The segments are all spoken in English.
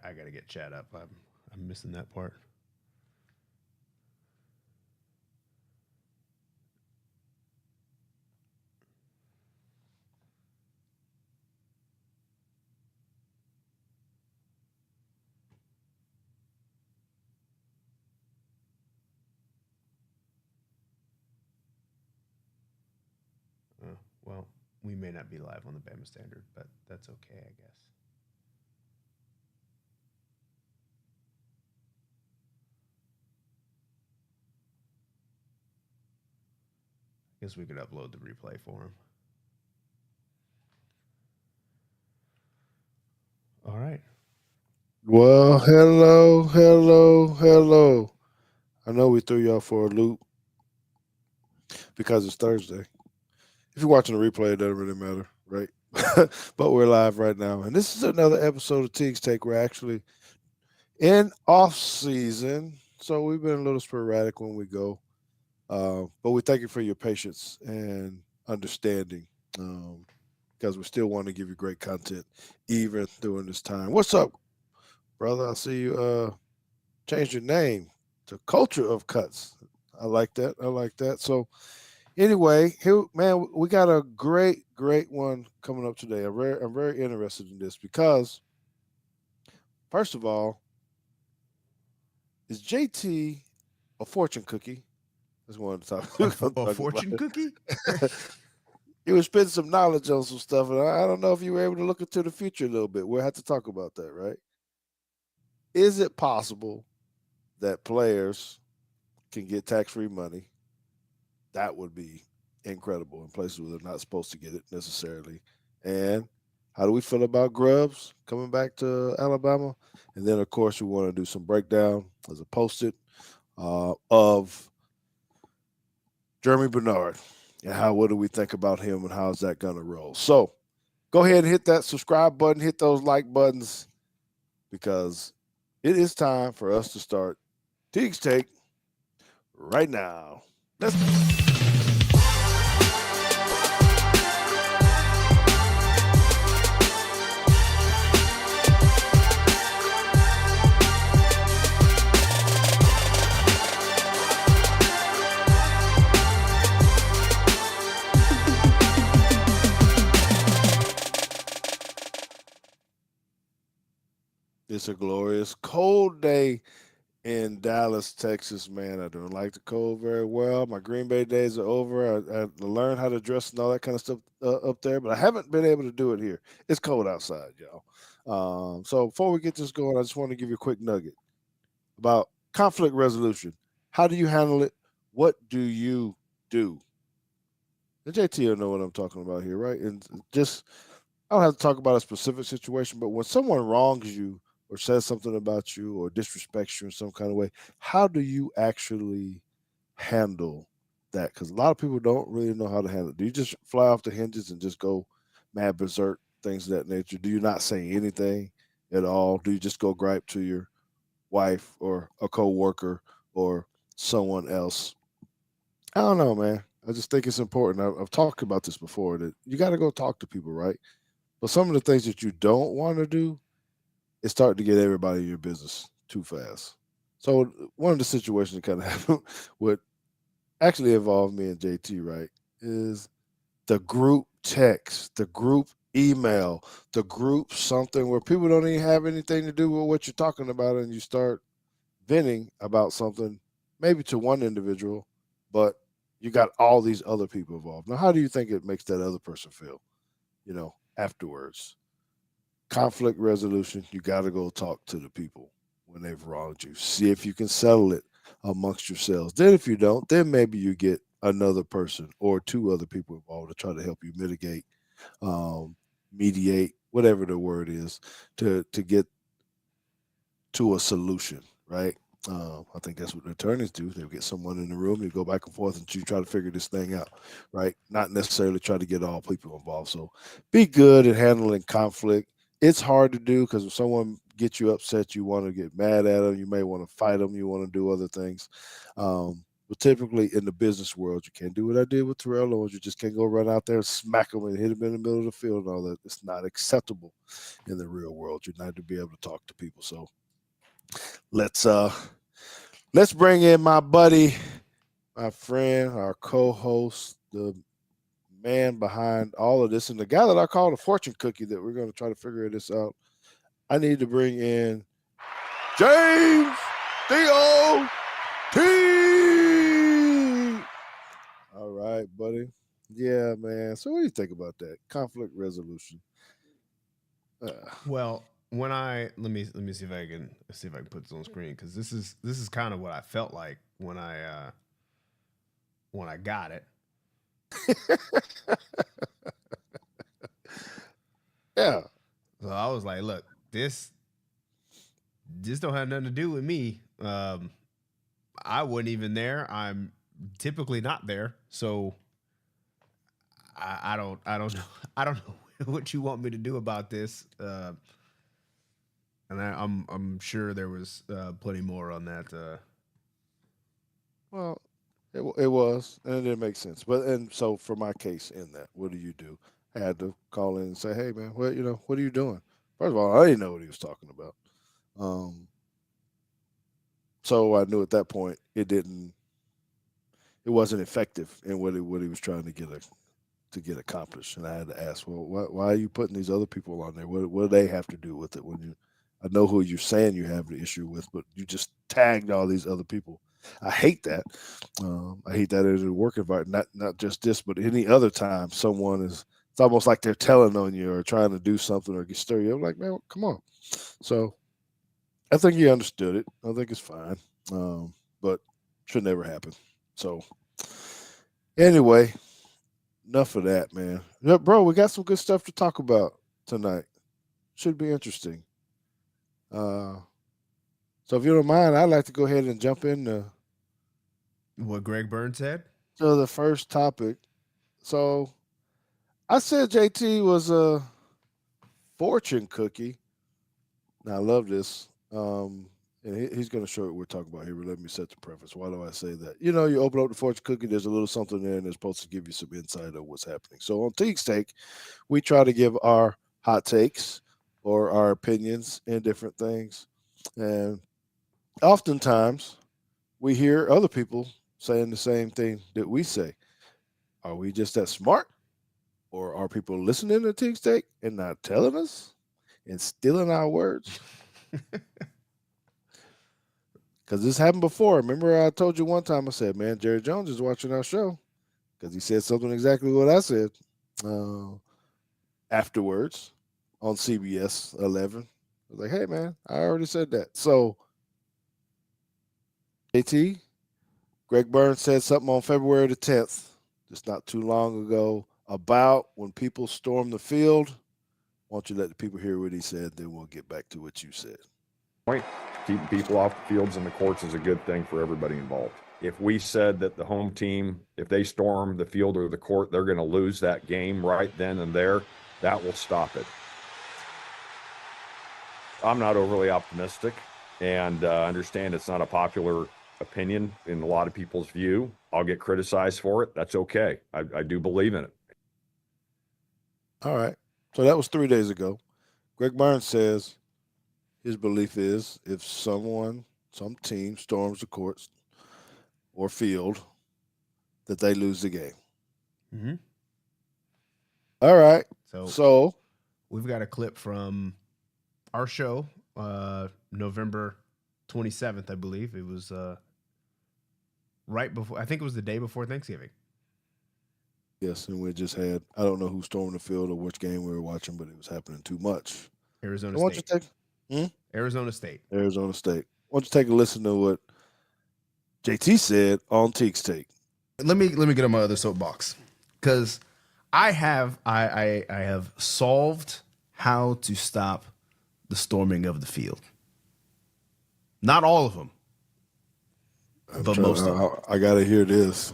I got to get chat up. I'm missing that part. Well, we may not be live on the Bama Standard, but that's okay, I guess. I guess we could upload the replay for him. All right. Well, hello. I know we threw y'all for a loop because it's Thursday. If you're watching the replay, it doesn't really matter, right? But we're live right now. And this is another episode of Teague's Take. We're actually in off season. So we've been a little sporadic when we go. But we thank you for your patience and understanding because we still want to give you great content even during this time. What's up, brother? I see you changed your name to Culture of Cuts. I like that. I like that. So anyway, here, man, we got a great one coming up today. I'm very interested in this because, first of all, is JT a fortune cookie? That's one to talk. We're gonna A talk about fortune cookie? it. You was spending some knowledge on some stuff, and I don't know if you were able to look into the future a little bit. We'll have to talk about that, right? Is it possible that players can get tax-free money? That would be incredible in places where they're not supposed to get it necessarily. And how do we feel about Grubbs coming back to Alabama? And then, of course, we want to do some breakdown as a post-it of Germie Bernard and what do we think about him and how's that going to roll. So go ahead and hit that subscribe button, hit those like buttons because it is time for us to start Teague's Take right now. Let's It's a glorious cold day in Dallas, Texas, man. I don't like the cold very well. My Green Bay days are over. I learned how to dress and all that kind of stuff up there, but I haven't been able to do it here. It's cold outside, y'all. So before we get this going, I just want to give you a quick nugget about conflict resolution. How do you handle it? What do you do? And JT will know what I'm talking about here, right? And just I don't have to talk about a specific situation, but when someone wrongs you or says something about you or disrespects you in some kind of way, how do you actually handle that? Because a lot of people don't really know how to handle it. Do you just fly off the hinges and just go mad berserk, things of that nature? Do you not say anything at all? Do you just go gripe to your wife or a coworker or someone else? I don't know, man. I just think it's important. I've talked about this before that you got to go talk to people, right? But some of the things that you don't want to do is start to get everybody in your business too fast. So one of the situations that kind of happened, what actually involved me and JT, right, is the group text, the group email, the group something where people don't even have anything to do with what you're talking about, and you start venting about something, maybe to one individual, but you got all these other people involved. Now, how do you think it makes that other person feel? Afterwards. Conflict resolution, you got to go talk to the people when they've wronged you. See if you can settle it amongst yourselves. Then, if you don't, then maybe you get another person or two other people involved to try to help you mitigate, um, mediate, whatever the word is, to get to a solution, right? I think that's what attorneys do. They'll get someone in the room, you go back and forth, and you try to figure this thing out, right? Not necessarily try to get all people involved. So be good at handling conflict. It's hard to do because if someone gets you upset, you want to get mad at them. You may want to fight them. You want to do other things. But typically in the business world, you can't do what I did with Terrell Owens. You just can't go run out there and smack him and hit him in the middle of the field and all that. It's not acceptable in the real world. You're not to be able to talk to people. So let's bring in my buddy, my friend, our co-host, the man behind all of this, and the guy that I call the fortune cookie that we're going to try to figure this out. I need to bring in James D.O.T. All right, buddy. Yeah, man. So what do you think about that conflict resolution? Well, when let me see if I can put this on screen, because this is kind of what I felt like when I got it. Yeah. So I was like, look, this don't have nothing to do with me. I wasn't even there. I'm typically not there, so I don't know. I don't know what you want me to do about this. And I'm sure there was plenty more on that. Well, it was, and it didn't make sense. And so for my case in that, what do? I had to call in and say, hey man, what are you doing? First of all, I didn't know what he was talking about. So I knew at that point it wasn't effective in what he was trying to get accomplished. And I had to ask, well, why are you putting these other people on there? What do they have to do with it? I know who you're saying you have the issue with, but you just tagged all these other people. I hate that. I hate that in a work environment, not just this, but any other time someone it's almost like they're telling on you or trying to do something or get stir you. I'm like, man, come on. So I think he understood it. I think it's fine, but should never happen. So anyway, enough of that, man. Yeah, bro, we got some good stuff to talk about tonight. Should be interesting. So if you don't mind, I'd like to go ahead and jump into what Greg Byrne said. So the first topic. So I said JT was a fortune cookie. Now I love this. And he's going to show what we're talking about here, but let me set the preface. Why do I say that? You open up the fortune cookie, there's a little something there, and it's supposed to give you some insight of what's happening. So on Teague's Take, we try to give our hot takes or our opinions in different things. And oftentimes we hear other people saying the same thing that we say. Are we just that smart? Or are people listening to Teague's Take and not telling us and stealing our words? Because this happened before. Remember I told you one time, I said, man, Jerry Jones is watching our show because he said something exactly what I said afterwards on CBS 11. I was like, hey, man, I already said that. So, JT, Greg Byrne said something on February the 10th, just not too long ago, about when people storm the field. Why don't you let the people hear what he said, then we'll get back to what you said. Point. Keeping people off the fields and the courts is a good thing for everybody involved. If we said that the home team, if they storm the field or the court, they're going to lose that game right then and there, that will stop it. I'm not overly optimistic and understand it's not a popular opinion in a lot of people's view. I'll get criticized for it. That's okay. I do believe in it. All right. So that was 3 days ago. Greg Byrne says his belief is if some team storms the courts or field, that they lose the game. Mm-hmm. All right. So we've got a clip from our show, November 27th, I believe. It was right before, I think it was the day before Thanksgiving. Yes, and we just had, I don't know who stormed the field or which game we were watching, but it was happening too much. Arizona State. Arizona State. Arizona State. Why don't you take a listen to what JT said on Teague's Take? Let me get on my other soapbox, because I have solved how to stop the storming of the field. Not all of them, but most of them. I gotta hear this.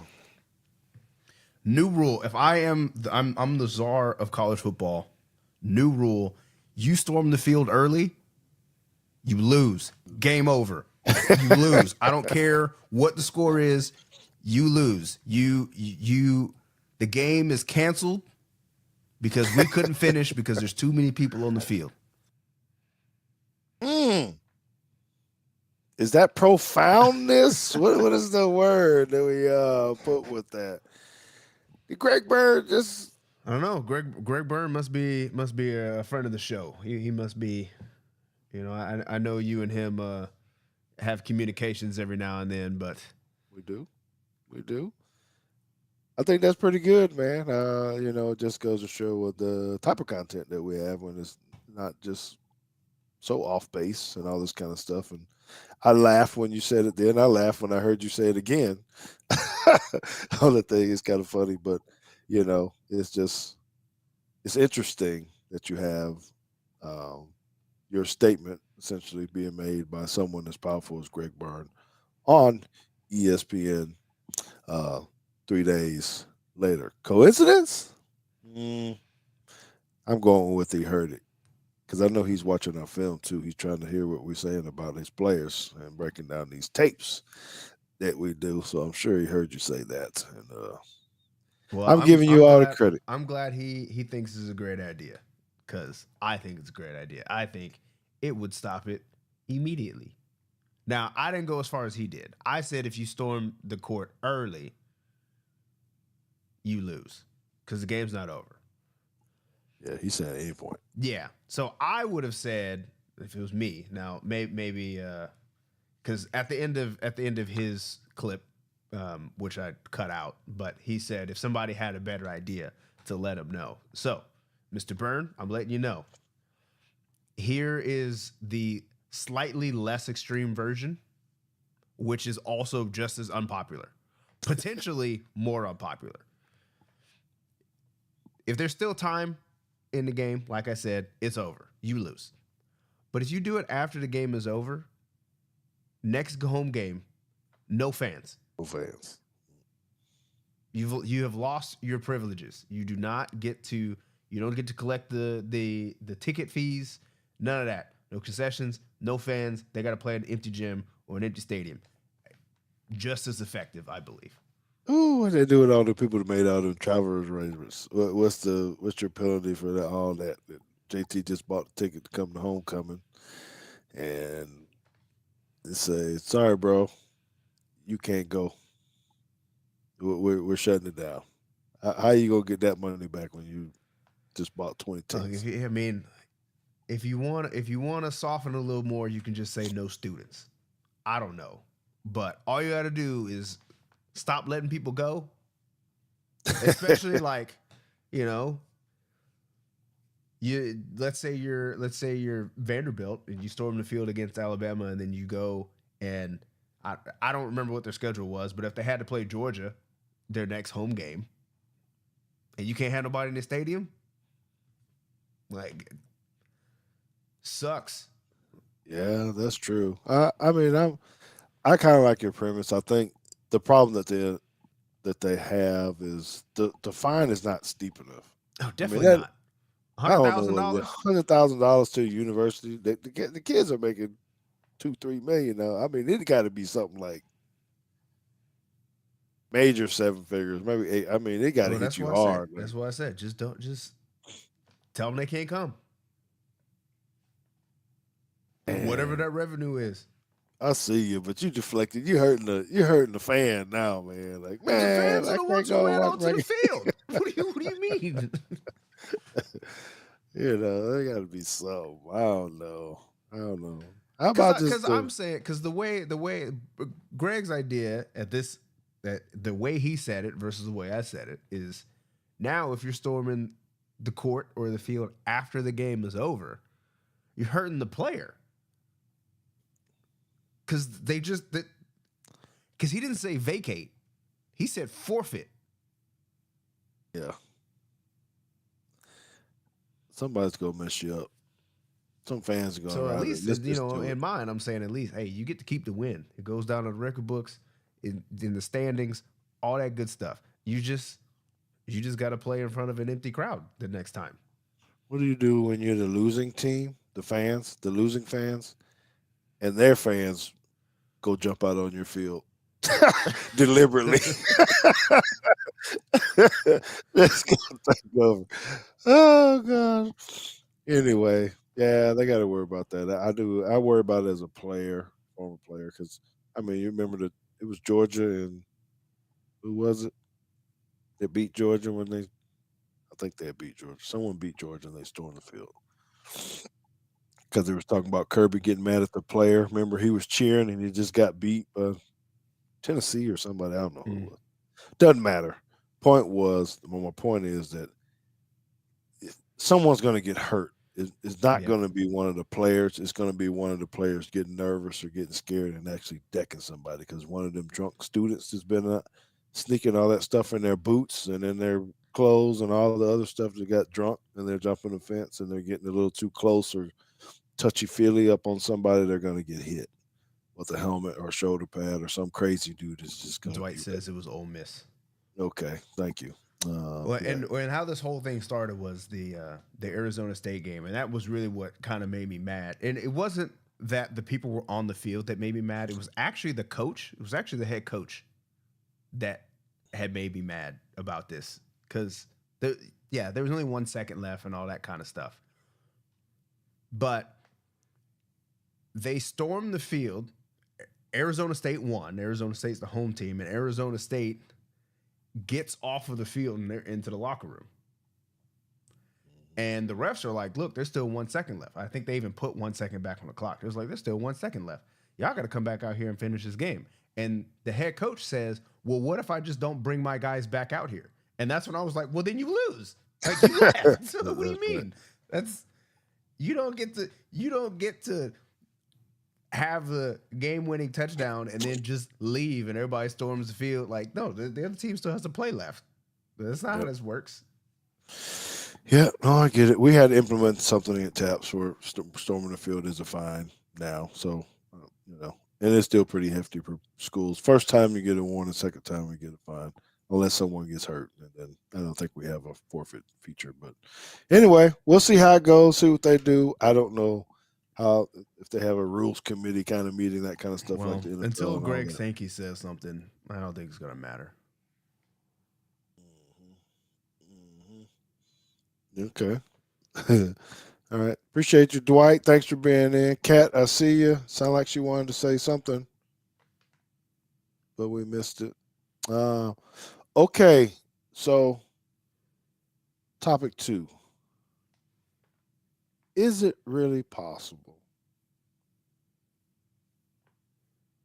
New rule: if I'm the czar of college football. New rule: you storm the field early, you lose. Game over. You lose. I don't care what the score is. You lose. The game is canceled because we couldn't finish because there's too many people on the field. Is that profoundness? what is the word that we put with that? Greg Byrne just I don't know. Greg Byrne must be a friend of the show. He must be. I know you and him have communications every now and then, but we do. I think that's pretty good, man. It just goes to show what the type of content that we have when it's not just so off base and all this kind of stuff. And I laughed when you said it then. I laughed when I heard you say it again. All the thing is kind of funny, but it's interesting that you have your statement essentially being made by someone as powerful as Greg Byrne on ESPN 3 days later. Coincidence? I'm going with he heard it because I know he's watching our film too. He's trying to hear what we're saying about his players and breaking down these tapes that we do. So I'm sure he heard you say that. And I'm giving you all the credit. I'm glad he thinks this is a great idea because I think it's a great idea. I think it would stop it immediately. Now, I didn't go as far as he did. I said if you storm the court early, you lose because the game's not over. Yeah, he said at any point. Yeah. So I would have said if it was me. Now maybe because at the end of his clip, which I cut out, but he said if somebody had a better idea to let him know. So, Mr. Byrne, I'm letting you know. Here is the slightly less extreme version, which is also just as unpopular, potentially more unpopular. If there's still time in the game, like I said, it's over. You lose. But if you do it after the game is over, next home game, no fans. No fans. You have lost your privileges. You don't get to collect the ticket fees, none of that. No concessions, no fans. They got to play an empty gym or an empty stadium. Just as effective, I believe. Ooh, what they do with all the people that made all the travelers arrangements? What's your penalty for that? All that JT just bought the ticket to come to homecoming, and they say, "Sorry, bro, you can't go. We're shutting it down." How you gonna get that money back when you just bought 20 tickets? If you want to soften a little more, you can just say no students. I don't know, but all you got to do is stop letting people go, especially let's say you're Vanderbilt and you storm the field against Alabama, and then you go and I don't remember what their schedule was, but if they had to play Georgia, their next home game, and you can't have nobody in the stadium, sucks. Yeah, that's true. I kind of like your premise. I think the problem that they have is the fine is not steep enough. Oh, definitely not. $100,000. $100,000 to a university. The kids are making $2-3 million now. I mean, it got to be something like major 7 figures, maybe 8. I mean, they got to hit you hard. That's what I said. Just tell them they can't come. Man. Whatever that revenue is. I see you, but you deflected. You're hurting the fan now, man. Like, man, the fans are the ones who ran onto the field. What do you mean? There got to be something. I don't know. How about because I'm saying because the way Greg's idea that the way he said it versus the way I said it is now if you're storming the court or the field after the game is over, you're hurting the player. Because he didn't say vacate. He said forfeit. Yeah. Somebody's going to mess you up. Some fans are going to. So at least, in mine, I'm saying at least, hey, you get to keep the win. It goes down on the record books, in the standings, all that good stuff. You just got to play in front of an empty crowd the next time. What do you do when you're the losing team, the losing fans, and their fans go jump out on your field? Deliberately. Let's go take over. Oh God. Anyway, yeah, they got to worry about that. I do. I worry about it as a player, former player, because I mean, you remember that it was Georgia and who was it? They beat Georgia when they. I think they had beat Georgia. Someone beat Georgia and they stormed the field because they was talking about Kirby getting mad at the player. Remember, he was cheering and he just got beat by Tennessee or somebody. I don't know who it was. Doesn't matter. Point was, well, my point is that someone's going to get hurt. It's not going to be one of the players. It's going to be one of the players getting nervous or getting scared and actually decking somebody because one of them drunk students has been sneaking all that stuff in their boots and in their clothes and all the other stuff that got drunk and they're jumping the fence and they're getting a little too close or touchy-feely up on somebody. They're going to get hit with a helmet or a shoulder pad or some crazy dude is just going to. Dwight says it was Ole Miss. Okay, thank you. And how this whole thing started was the Arizona State game, and that was really what kind of made me mad. And it wasn't that the people were on the field that made me mad. It was actually the coach. It was actually the head coach that had made me mad about this because there was only 1 second left and all that kind of stuff. But they stormed the field. Arizona State won. Arizona State's the home team, and Arizona State gets off of the field and they're into the locker room. And the refs are like, look, there's still 1 second left. I think they even put 1 second back on the clock. It was like, there's still 1 second left. Y'all got to come back out here and finish this game. And the head coach says, well, what if I just don't bring my guys back out here? And that's when I was like, well, then you lose. Like, you left. So what do you mean? You don't get to have the game-winning touchdown and then just leave and everybody storms the field. Like, no, the other team still has to play left. That's not how this works. Yeah, no, I get it. We had to implement something at TAPS where storming the field is a fine now. So, and it's still pretty hefty for schools. First time you get a warning, second time you get a fine, unless someone gets hurt. And then I don't think we have a forfeit feature. But anyway, we'll see how it goes, see what they do. I don't know if they have a rules committee kind of meeting, that kind of stuff like the NFL. Until Greg Sankey says something, I don't think it's going to matter. Okay. All right. Appreciate you, Dwight. Thanks for being in. Kat, I see you. Sound like she wanted to say something, but we missed it. Okay. So, topic 2. Is it really possible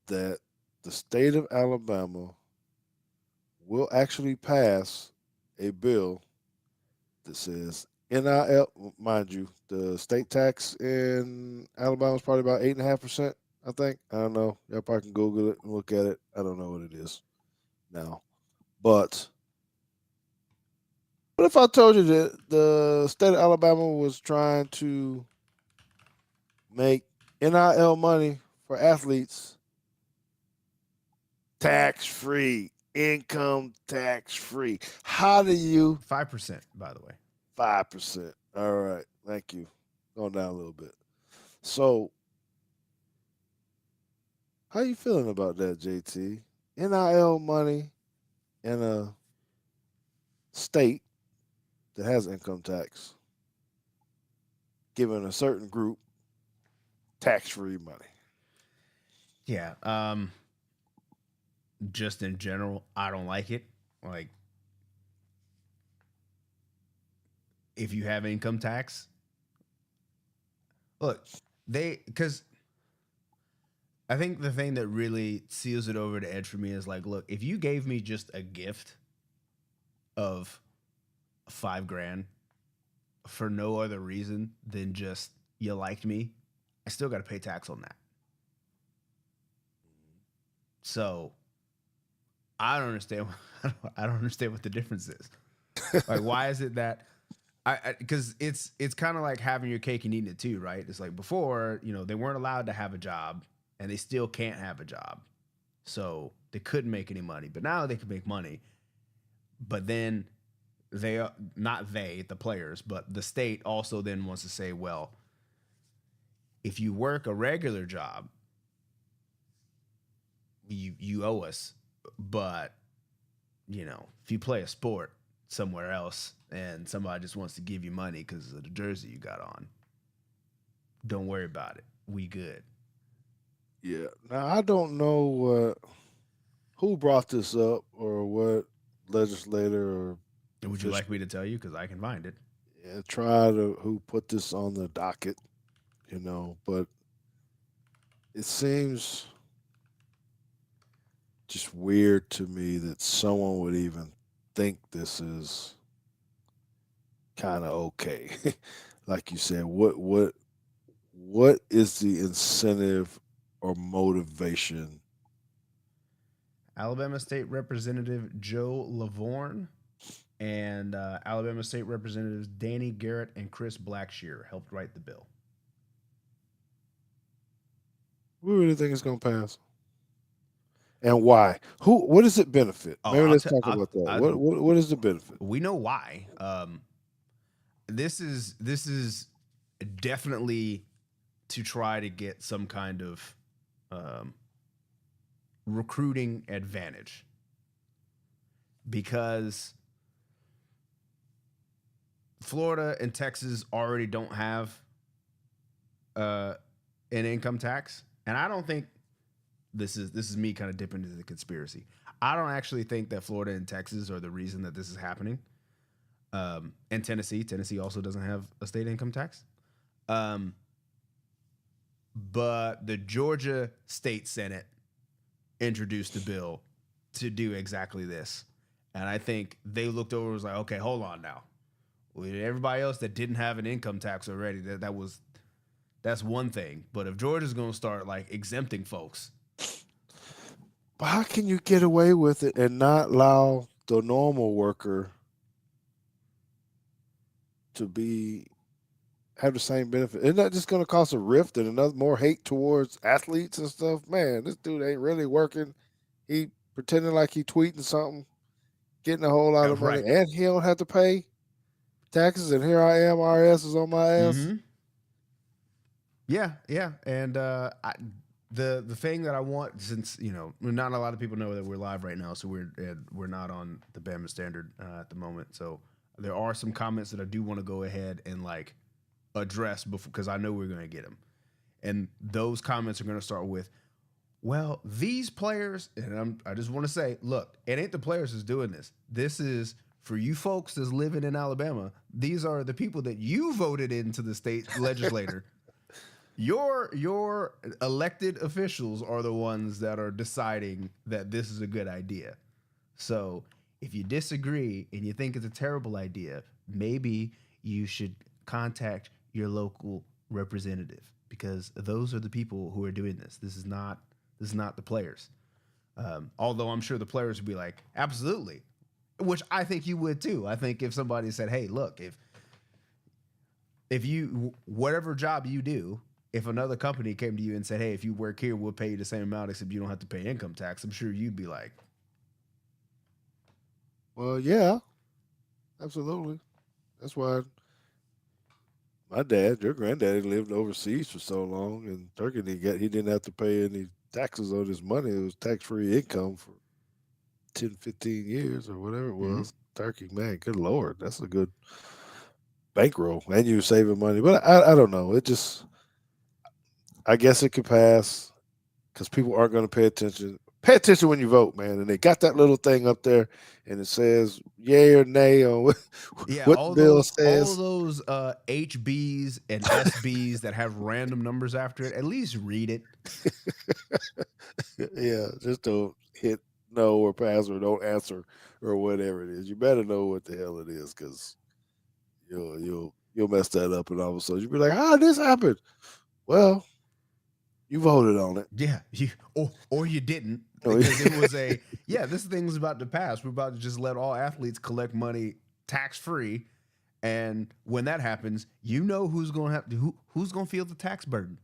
that the state of Alabama will actually pass a bill that says NIL, mind you, the state tax in Alabama is probably about 8.5%, I think. I don't know. Y'all probably can Google it and look at it. I don't know what it is now. But what if I told you that the state of Alabama was trying to make NIL money for athletes tax-free, income tax-free? How do you... 5%, by the way. 5%. All right. Thank you. Going down a little bit. So, how you feeling about that, JT? NIL money in a state that has income tax, giving a certain group tax-free money. Yeah. Just in general, I don't like it. Like, if you have income tax, look, because I think the thing that really seals it over the edge for me is like, look, if you gave me just a gift of $5,000 for no other reason than just you liked me, I still got to pay tax on that. So I don't understand. I don't understand what the difference is. Like, why is it that because it's kind of like having your cake and eating it too, right? It's like before, they weren't allowed to have a job and they still can't have a job. So they couldn't make any money, but now they can make money. But then the players, but the state also then wants to say, well, if you work a regular job, you owe us. But, you know, if you play a sport somewhere else and somebody just wants to give you money because of the jersey you got on, don't worry about it. We good. Yeah. Now I don't know who brought this up or what legislator or Would you like me to tell you? Because I can find it. who put this on the docket, but it seems just weird to me that someone would even think this is kind of okay. Like you said, what is the incentive or motivation? Alabama State Representative Joe Lavorne and Alabama State Representatives Danny Garrett and Chris Blackshear helped write the bill. We really think it's going to pass, and why? What does it benefit? Maybe let's talk about that. What is the benefit? We know why. This is definitely to try to get some kind of recruiting advantage, because Florida and Texas already don't have an income tax, and I don't think this is me kind of dipping into the conspiracy. I don't actually think that Florida and Texas are the reason that this is happening. And Tennessee also doesn't have a state income tax. But the Georgia State Senate introduced a bill to do exactly this. And I think they looked over and was like, okay, hold on now. Everybody else that didn't have an income tax already, that's one thing. But if Georgia's going to start like exempting folks. But how can you get away with it and not allow the normal worker to have the same benefit? Isn't that just going to cause a rift and another more hate towards athletes and stuff? Man, this dude ain't really working. He pretending like he tweeting something, getting a whole lot of money, and he don't have to pay taxes. And here I am, IRS is on my ass. Mm-hmm. Yeah, and the thing that I want, since not a lot of people know that we're live right now, so we're not on the Bama Standard at the moment, so there are some comments that I do want to go ahead and like address before, because I know we're going to get them, and those comments are going to start with, well, these players, and I just want to say, look, it ain't the players that's doing this. This is for you folks that's living in Alabama. These are the people that you voted into the state legislature. Your elected officials are the ones that are deciding that this is a good idea. So if you disagree and you think it's a terrible idea, maybe you should contact your local representative, because those are the people who are doing this. This is not the players. Although I'm sure the players would be like, absolutely, which I think you would too. I think if somebody said, hey, look, if you, whatever job you do, if another company came to you and said, hey, if you work here, we'll pay you the same amount, except you don't have to pay income tax, I'm sure you'd be like, well, yeah, absolutely. That's why your granddaddy lived overseas for so long in Turkey. He didn't have to pay any taxes on his money. It was tax-free income for 10, 15 years or whatever it was. Mm-hmm. Turkey, man, good Lord. That's a good bankroll. And you're saving money. But I don't know. I guess it could pass because people aren't going to pay attention. Pay attention when you vote, man. And they got that little thing up there, and it says yay or nay on what the bill says. All those HBs and SBs that have random numbers after it, at least read it. Yeah, just don't hit no or pass or don't answer or whatever it is. You better know what the hell it is, because you'll mess that up, and all of a sudden you'll be like, how did this happen? Well, you voted on it. Yeah, or you didn't, because it was this thing was about to pass. We're about to just let all athletes collect money tax-free, and when that happens, who's going to feel the tax burden?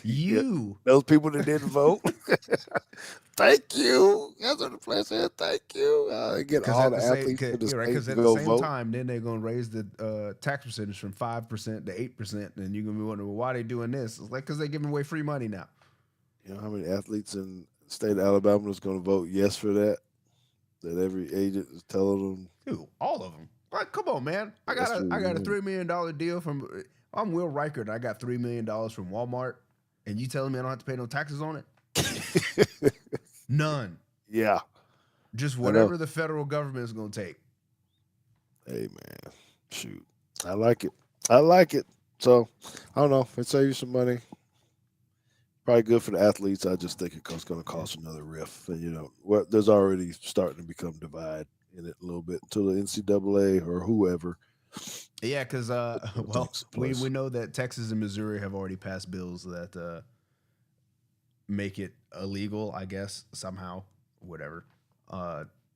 You. Yeah, those people that didn't vote. Thank you. That's what the player said. Thank you. Get all the athletes to the state because at the same time, then they're going to raise the tax percentage from 5% to 8%, and you're going to be wondering, well, why are they doing this? It's like, because they're giving away free money now. You know how many athletes in the state of Alabama is going to vote yes for that? That every agent is telling them. Dude, all of them. Like, come on, man. I got That's a what I we got a want. $3 million deal from. I'm Will Riker, and I got $3 million from Walmart, and you telling me I don't have to pay no taxes on it? None. Yeah, Just I know. whatever the federal government is going to take. Hey man, shoot, I like it. I like it. So I don't know. It save you some money. Probably good for the athletes. I just think it's going to cost another riff. And there's already starting to become divide in it a little bit until the NCAA or whoever. Yeah, because well, takes we place. know that Texas and Missouri have already passed bills that make it illegal, I guess, somehow, whatever,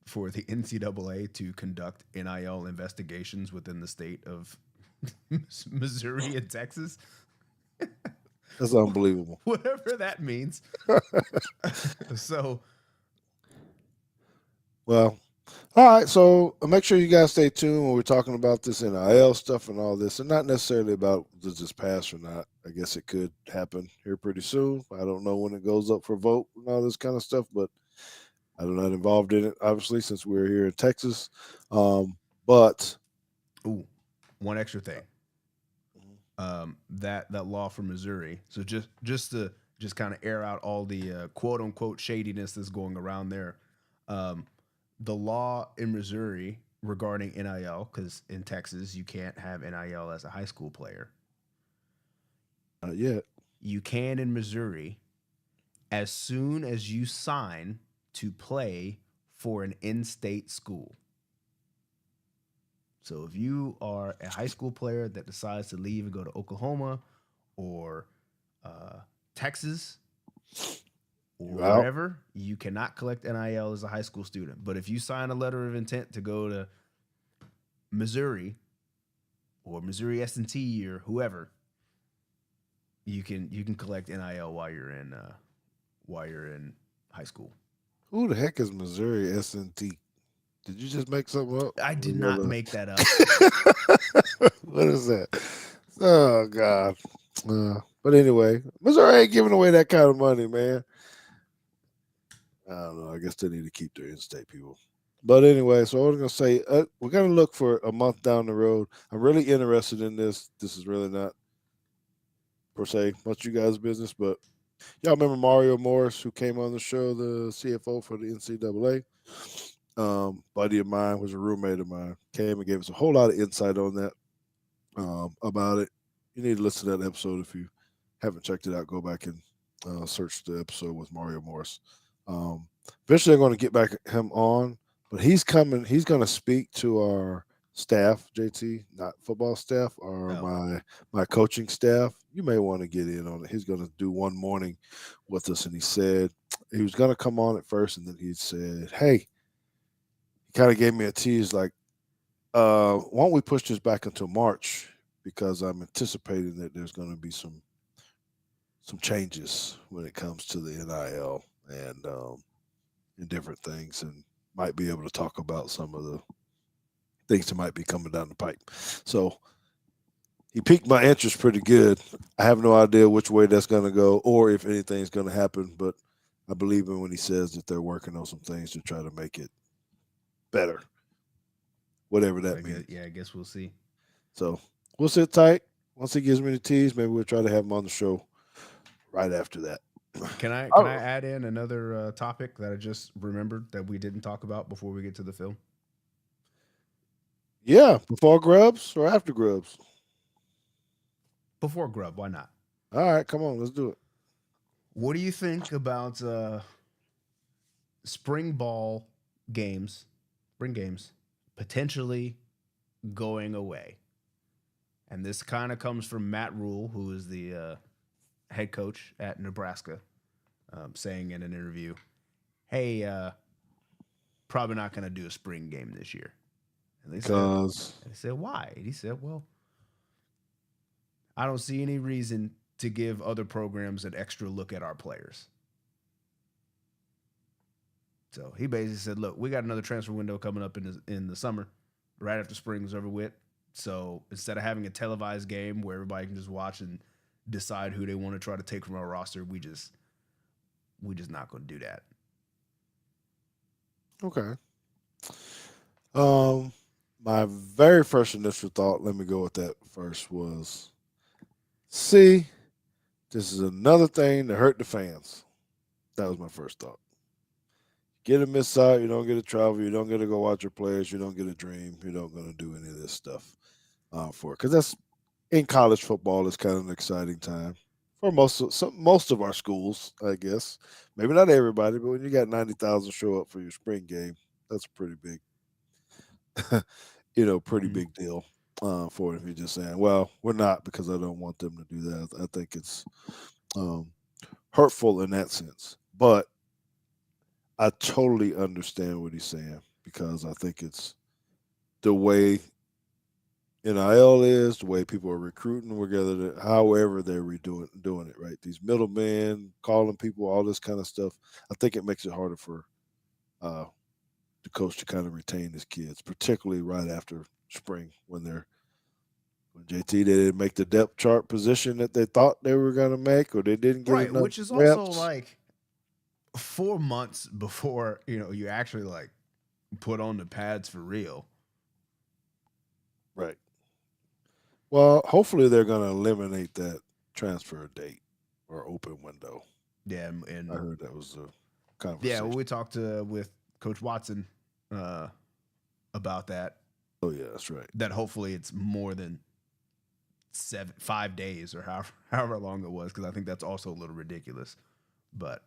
for the NCAA to conduct NIL investigations within the state of Missouri and Texas. That's unbelievable. Whatever that means. So, Well, all right. So make sure you guys stay tuned when we're talking about this NIL stuff and all this, and not necessarily about does this pass or not. I guess it could happen here pretty soon. I don't know when it goes up for vote and all this kind of stuff, but I'm not involved in it, obviously, since we're here in Texas. But ooh, one extra thing. That law from Missouri. So just to kind of air out all the quote unquote shadiness that's going around there. The law in Missouri regarding NIL, because in Texas you can't have NIL as a high school player. not yet. You can in Missouri as soon as you sign to play for an in-state school. So if you are a high school player that decides to leave and go to Oklahoma or Texas or wherever, you cannot collect NIL as a high school student. But if you sign a letter of intent to go to Missouri or Missouri S&T or whoever, you can collect NIL while you're in high school. Who the heck is Missouri S&T? Did you just make something up? I did not make that up. What is that? Oh God. But anyway, Missouri ain't giving away that kind of money, man. I don't know. I guess they need to keep their in-state people. But anyway, so I was gonna say we're gonna look for a month down the road. I'm really interested in this. This is really not per se much you guys' business, but y'all remember Mario Morris, who came on the show, the CFO for the NCAA. Buddy of mine, was a roommate of mine, came and gave us a whole lot of insight on that, about it. You need to listen to that episode. If you haven't checked it out, go back and search the episode with Mario Morris. Eventually I'm going to get back him on, but he's coming. He's going to speak to our staff, JT, not football staff, or my coaching staff. You may want to get in on it. He's going to do one morning with us, and he said he was going to come on at first, and then he said, "Hey," he kind of gave me a tease, like, "Why don't we push this back until March? Because I'm anticipating that there's going to be some changes when it comes to the NIL and different things, and might be able to talk about some of the things that might be coming down the pipe." So he piqued my interest pretty good. I have no idea which way that's going to go or if anything's going to happen, but I believe him when he says that they're working on some things to try to make it better, whatever that means. I guess we'll see. So we'll sit tight. Once he gives me the tease, maybe we'll try to have him on the show right after that. Can I add in another topic that I just remembered that we didn't talk about before we get to the film? Yeah, before Grubs or after Grubs? Before Grub, why not? All right, come on, let's do it. What do you think about spring games potentially going away? And this kind of comes from Matt Rule, who is the head coach at Nebraska, saying in an interview, "Hey, probably not going to do a spring game this year." And they said, "Why?" And he said, "Well, I don't see any reason to give other programs an extra look at our players." So he basically said, "Look, we got another transfer window coming up in the summer, right after spring's over with. So instead of having a televised game where everybody can just watch and decide who they want to try to take from our roster, we just we're just not going to do that. Okay. My very first initial thought, let me go with that first, was, see, this is another thing to hurt the fans. That was my first thought. Get to miss out, you don't get to travel, you don't get to go watch your players, you don't get to dream, you don't going to do any of this stuff for it. Because that's, in college football, is kind of an exciting time for most of our schools, I guess. Maybe not everybody, but when you got 90,000 show up for your spring game, that's a pretty big, pretty big deal for it. If you're just saying, well, we're not, because I don't want them to do that. I think it's hurtful in that sense. But I totally understand what he's saying, because I think it's the way NIL is, the way people are recruiting together, however they're doing it, right? These middlemen, calling people, all this kind of stuff. I think it makes it harder for the coach to kind of retain his kids, particularly right after spring when JT they didn't make the depth chart position that they thought they were going to make, or they didn't get enough which is reps. also like 4 months before you actually like put on the pads for real. Right. Well, hopefully they're going to eliminate that transfer date or open window. Yeah, and I heard that was a conversation. Yeah, we talked with Coach Watson about that. Oh yeah, that's right. That hopefully it's more than 5 days or however long it was, because I think that's also a little ridiculous. But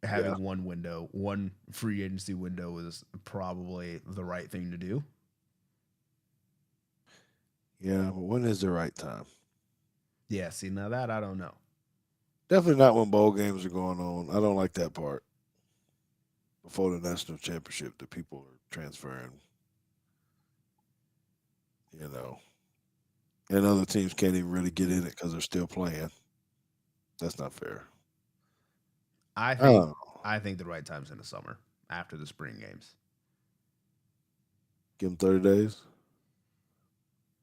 having one free agency window is probably the right thing to do. Yeah, but when is the right time? Yeah, see, now that I don't know. Definitely not when bowl games are going on. I don't like that part. Before the national championship, the people are transferring, and other teams can't even really get in it because they're still playing. That's not fair. I think the right time's in the summer after the spring games. Give them 30 days.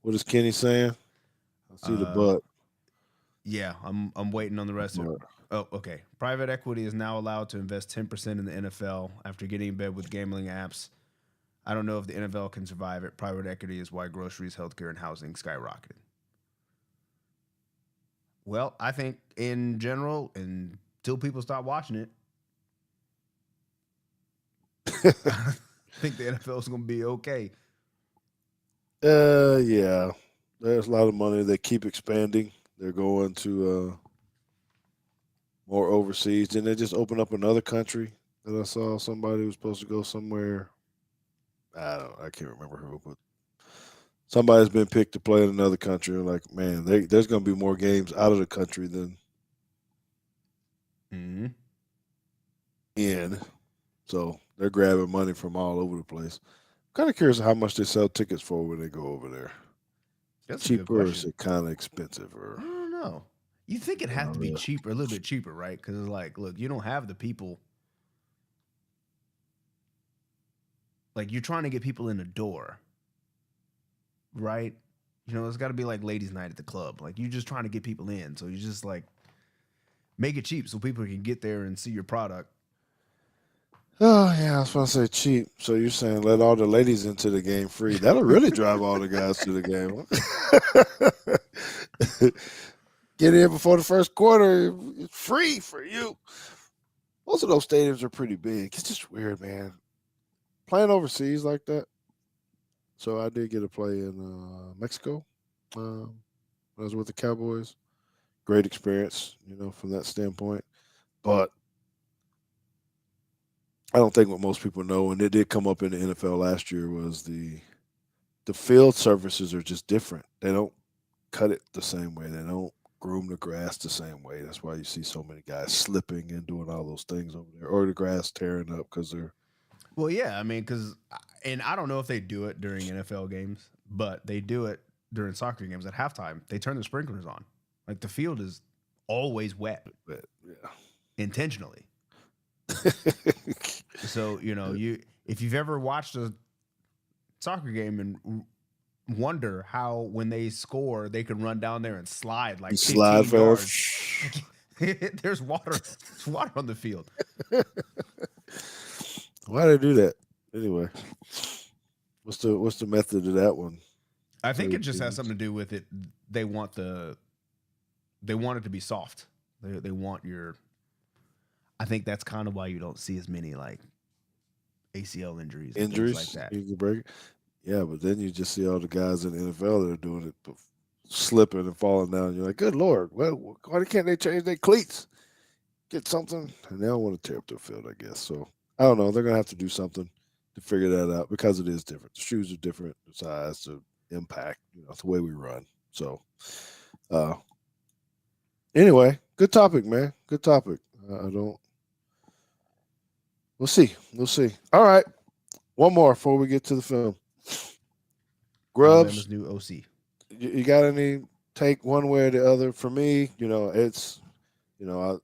What is Kenny saying? I see the butt. Yeah, I'm waiting on the rest of it. Oh, okay. Private equity is now allowed to invest 10% in the NFL after getting in bed with gambling apps. I don't know if the NFL can survive it. Private equity is why groceries, healthcare, and housing skyrocketed. Well, I think in general, until people stop watching it, I think the NFL is going to be okay. Yeah. There's a lot of money. They keep expanding. They're going to more overseas. Didn't they just open up another country that I saw? Somebody was supposed to go somewhere. I can't remember who, but somebody's been picked to play in another country. Like, man, there's going to be more games out of the country than in. So they're grabbing money from all over the place. I'm kind of curious how much they sell tickets for when they go over there. That's cheaper, a good or question. is it kind of expensive? Or I don't know. You think it has to be cheaper, a little bit cheaper, right? Because it's like, look, you don't have the people. Like, you're trying to get people in the door, right? It's got to be like ladies' night at the club. Like, you're just trying to get people in. So you just like make it cheap so people can get there and see your product. Oh yeah, I was going to say cheap. So you're saying let all the ladies into the game free? That'll really drive all the guys to the game. Get in before the first quarter, it's free for you. Most of those stadiums are pretty big. It's just weird, man. Playing overseas like that. So I did get a play in Mexico when I was with the Cowboys. Great experience, from that standpoint. But I don't think what most people know, and it did come up in the NFL last year, was the field surfaces are just different. They don't cut it the same way. They don't groom the grass the same way. That's why you see so many guys slipping and doing all those things over there, or the grass tearing up because they're. Well, yeah, I mean, and I don't know if they do it during NFL games, but they do it during soccer games at halftime. They turn the sprinklers on. Like, the field is always wet. Yeah. Intentionally. So, if you've ever watched a soccer game and wonder how when they score they can run down there and slide like 15 yards. There's water. There's water on the field. Why do they do that? Anyway, what's the method of that one? I think it just has something to do with it. They want it to be soft. They want your. I think that's kind of why you don't see as many like ACL injuries and things like that. You can break it. Yeah, but then you just see all the guys in the NFL that are doing it, slipping and falling down. You're like, good Lord, why can't they change their cleats? Get something, and they don't want to tear up their field, I guess. So I don't know. They're gonna have to do something to figure that out because it is different. The shoes are different, the size, the impact, the way we run. So, anyway, good topic, man. Good topic. I don't. We'll see. We'll see. All right, one more before we get to the film. Grubbs, Alabama's new OC. You got any take one way or the other? For me, it's, I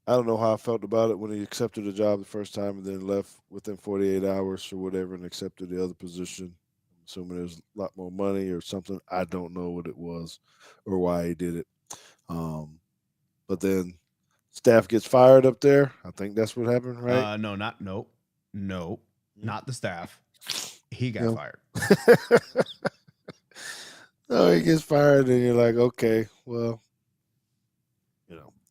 don't know how I felt about it when he accepted the job the first time and then left within 48 hours or whatever and accepted the other position. I'm assuming there's a lot more money or something. I don't know what it was or why he did it. But then staff gets fired up there. I think that's what happened, right? No, not the staff. He got fired. No, he gets fired, and you're like, okay, well,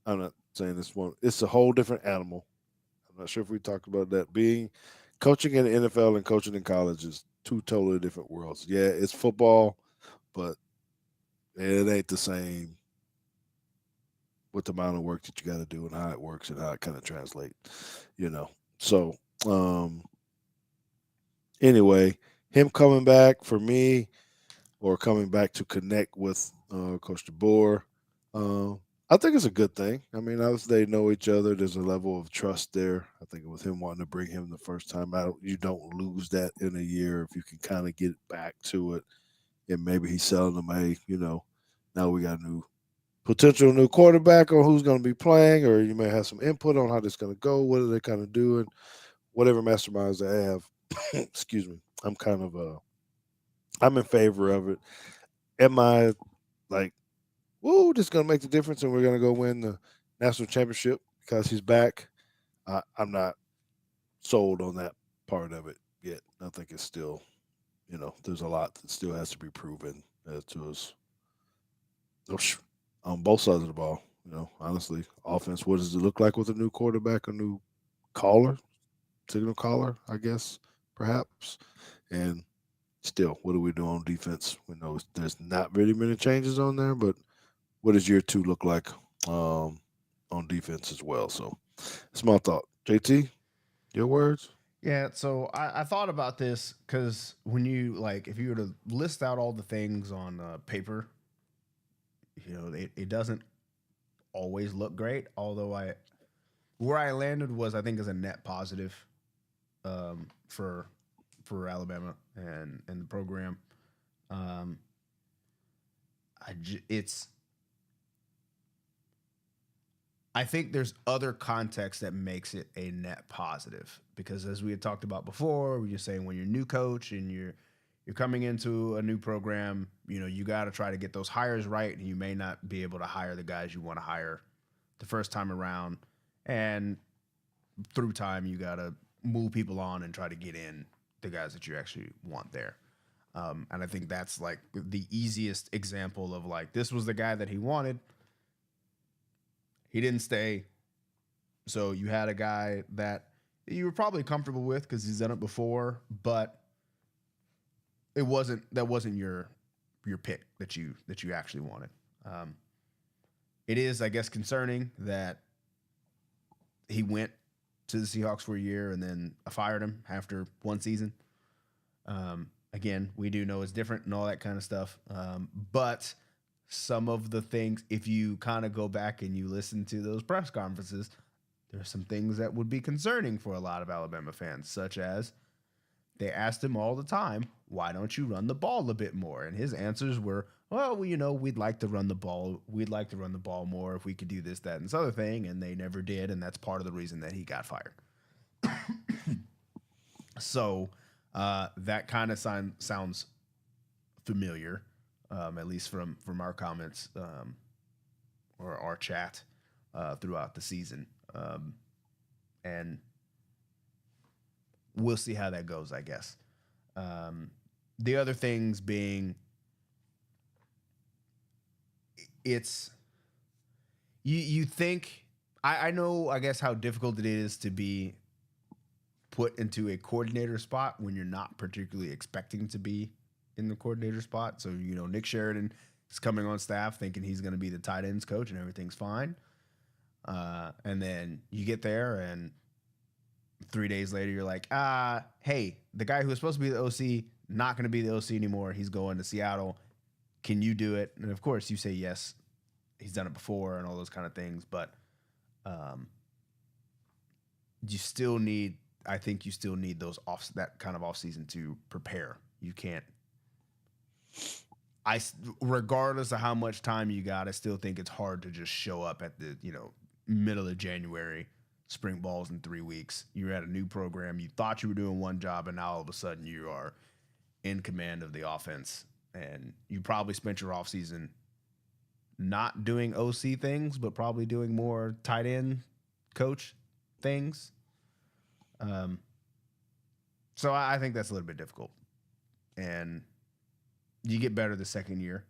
I'm not saying this one. It's a whole different animal. I'm not sure if we talked about that. Coaching in the NFL and coaching in college is two totally different worlds. Yeah, it's football, but it ain't the same with the amount of work that you got to do and how it works and how it kind of translates, So, anyway, him coming back for me or coming back to connect with Coach DeBoer, I think it's a good thing. I mean, obviously they know each other. There's a level of trust there. I think with him wanting to bring him the first time out, you don't lose that in a year if you can kind of get back to it. And maybe he's selling them, hey, now we got a potential new quarterback or who's going to be playing, or you may have some input on how this is going to go. What are they kind of doing? Whatever masterminds they have. Excuse me. I'm in favor of it. Am I like, woo, this is going to make the difference and we're going to go win the national championship because he's back? I'm not sold on that part of it yet. I think it's still, there's a lot that still has to be proven to us on both sides of the ball. Honestly, offense, what does it look like with a new quarterback, a new signal caller, I guess, perhaps? And still, what do we do on defense? We know there's not really many changes on there, but what does year 2 look like on defense as well? So, small thought. JT, your words? Yeah, so I thought about this because when you if you were to list out all the things on paper, it doesn't always look great. Although where I landed was I think is a net positive for Alabama and the program. I think there's other context that makes it a net positive because as we had talked about before, we're just saying when you're a new coach and you're coming into a new program, you got to try to get those hires right, and you may not be able to hire the guys you want to hire the first time around. And through time, you got to move people on and try to get in the guys that you actually want there. And I think that's the easiest example of this was the guy that he wanted. He didn't stay. So you had a guy that you were probably comfortable with because he's done it before, but that wasn't your pick that you actually wanted. It is, I guess, concerning that he went to the Seahawks for a year and then fired him after one season. Again, we do know it's different and all that kind of stuff. But some of the things, if you kind of go back and you listen to those press conferences, there are some things that would be concerning for a lot of Alabama fans, such as they asked him all the time, why don't you run the ball a bit more? And his answers were, well, we'd like to run the ball. We'd like to run the ball more if we could do this, that, and this other thing. And they never did. And that's part of the reason that he got fired. So that kind of sounds familiar, at least from our comments or our chat throughout the season. And we'll see how that goes, I guess. The other things being, it's you think I know, I guess, how difficult it is to be put into a coordinator spot when you're not particularly expecting to be in the coordinator spot. So, Nick Sheridan is coming on staff thinking he's going to be the tight ends coach and everything's fine. And then you get there and 3 days later you're like, hey, the guy who was supposed to be the OC, not going to be the OC anymore. He's going to Seattle. Can you do it? And of course you say yes. He's done it before and all those kind of things, but you still need those that kind of off season to prepare. You can't. Regardless of how much time you got, I still think it's hard to just show up at the middle of January, spring balls in 3 weeks. You're at a new program. You thought you were doing one job, and now all of a sudden you are in command of the offense. And you probably spent your off season not doing OC things, but probably doing more tight end coach things. So I think that's a little bit difficult. And you get better the second year,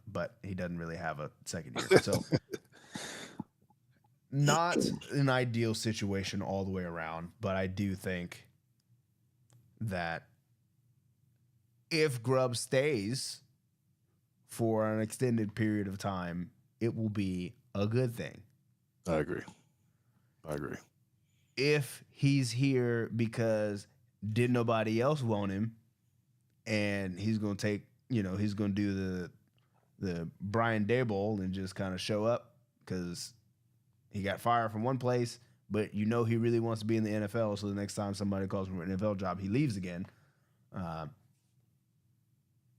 but he doesn't really have a second year. So not an ideal situation all the way around, but I do think that if Grubb stays for an extended period of time, it will be a good thing. I agree. If he's here because did nobody else want him, and he's going to take, he's going to do the Brian Daboll and just kind of show up because he got fired from one place, but he really wants to be in the NFL, so the next time somebody calls him for an NFL job, he leaves again.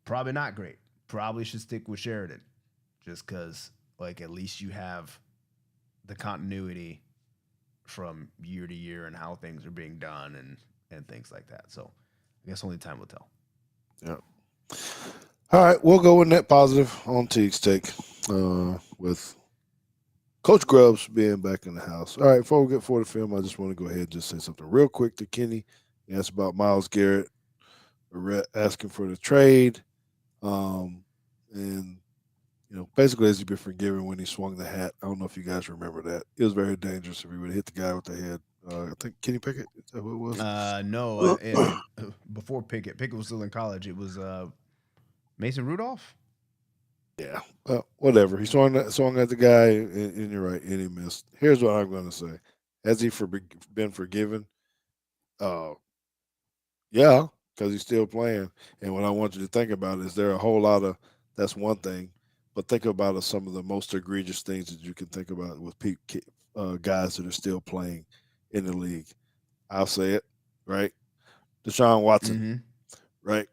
Probably not great. Probably should stick with Sheridan just because, at least you have the continuity from year to year and how things are being done and things like that. So I guess only time will tell. Yeah. All right, we'll go with net positive on Teague's take with Coach Grubbs being back in the house. All right, before we get forward to film, I just want to go ahead and just say something real quick to Kenny. He asked about Myles Garrett asking for the trade. And basically, has he been forgiven when he swung the hat? I don't know if you guys remember that. It was very dangerous if he would have hit the guy with the head. I think Kenny Pickett, is that who it was? No, before Pickett was still in college. It was Mason Rudolph. Yeah, whatever. He swung at the guy, and you're right, and he missed. Here's what I'm going to say: has he been forgiven? Yeah, because he's still playing. And what I want you to think about is there are a whole lot of that's one thing, but think about some of the most egregious things that you can think about with guys that are still playing in the league. I'll say it, right? Deshaun Watson, right?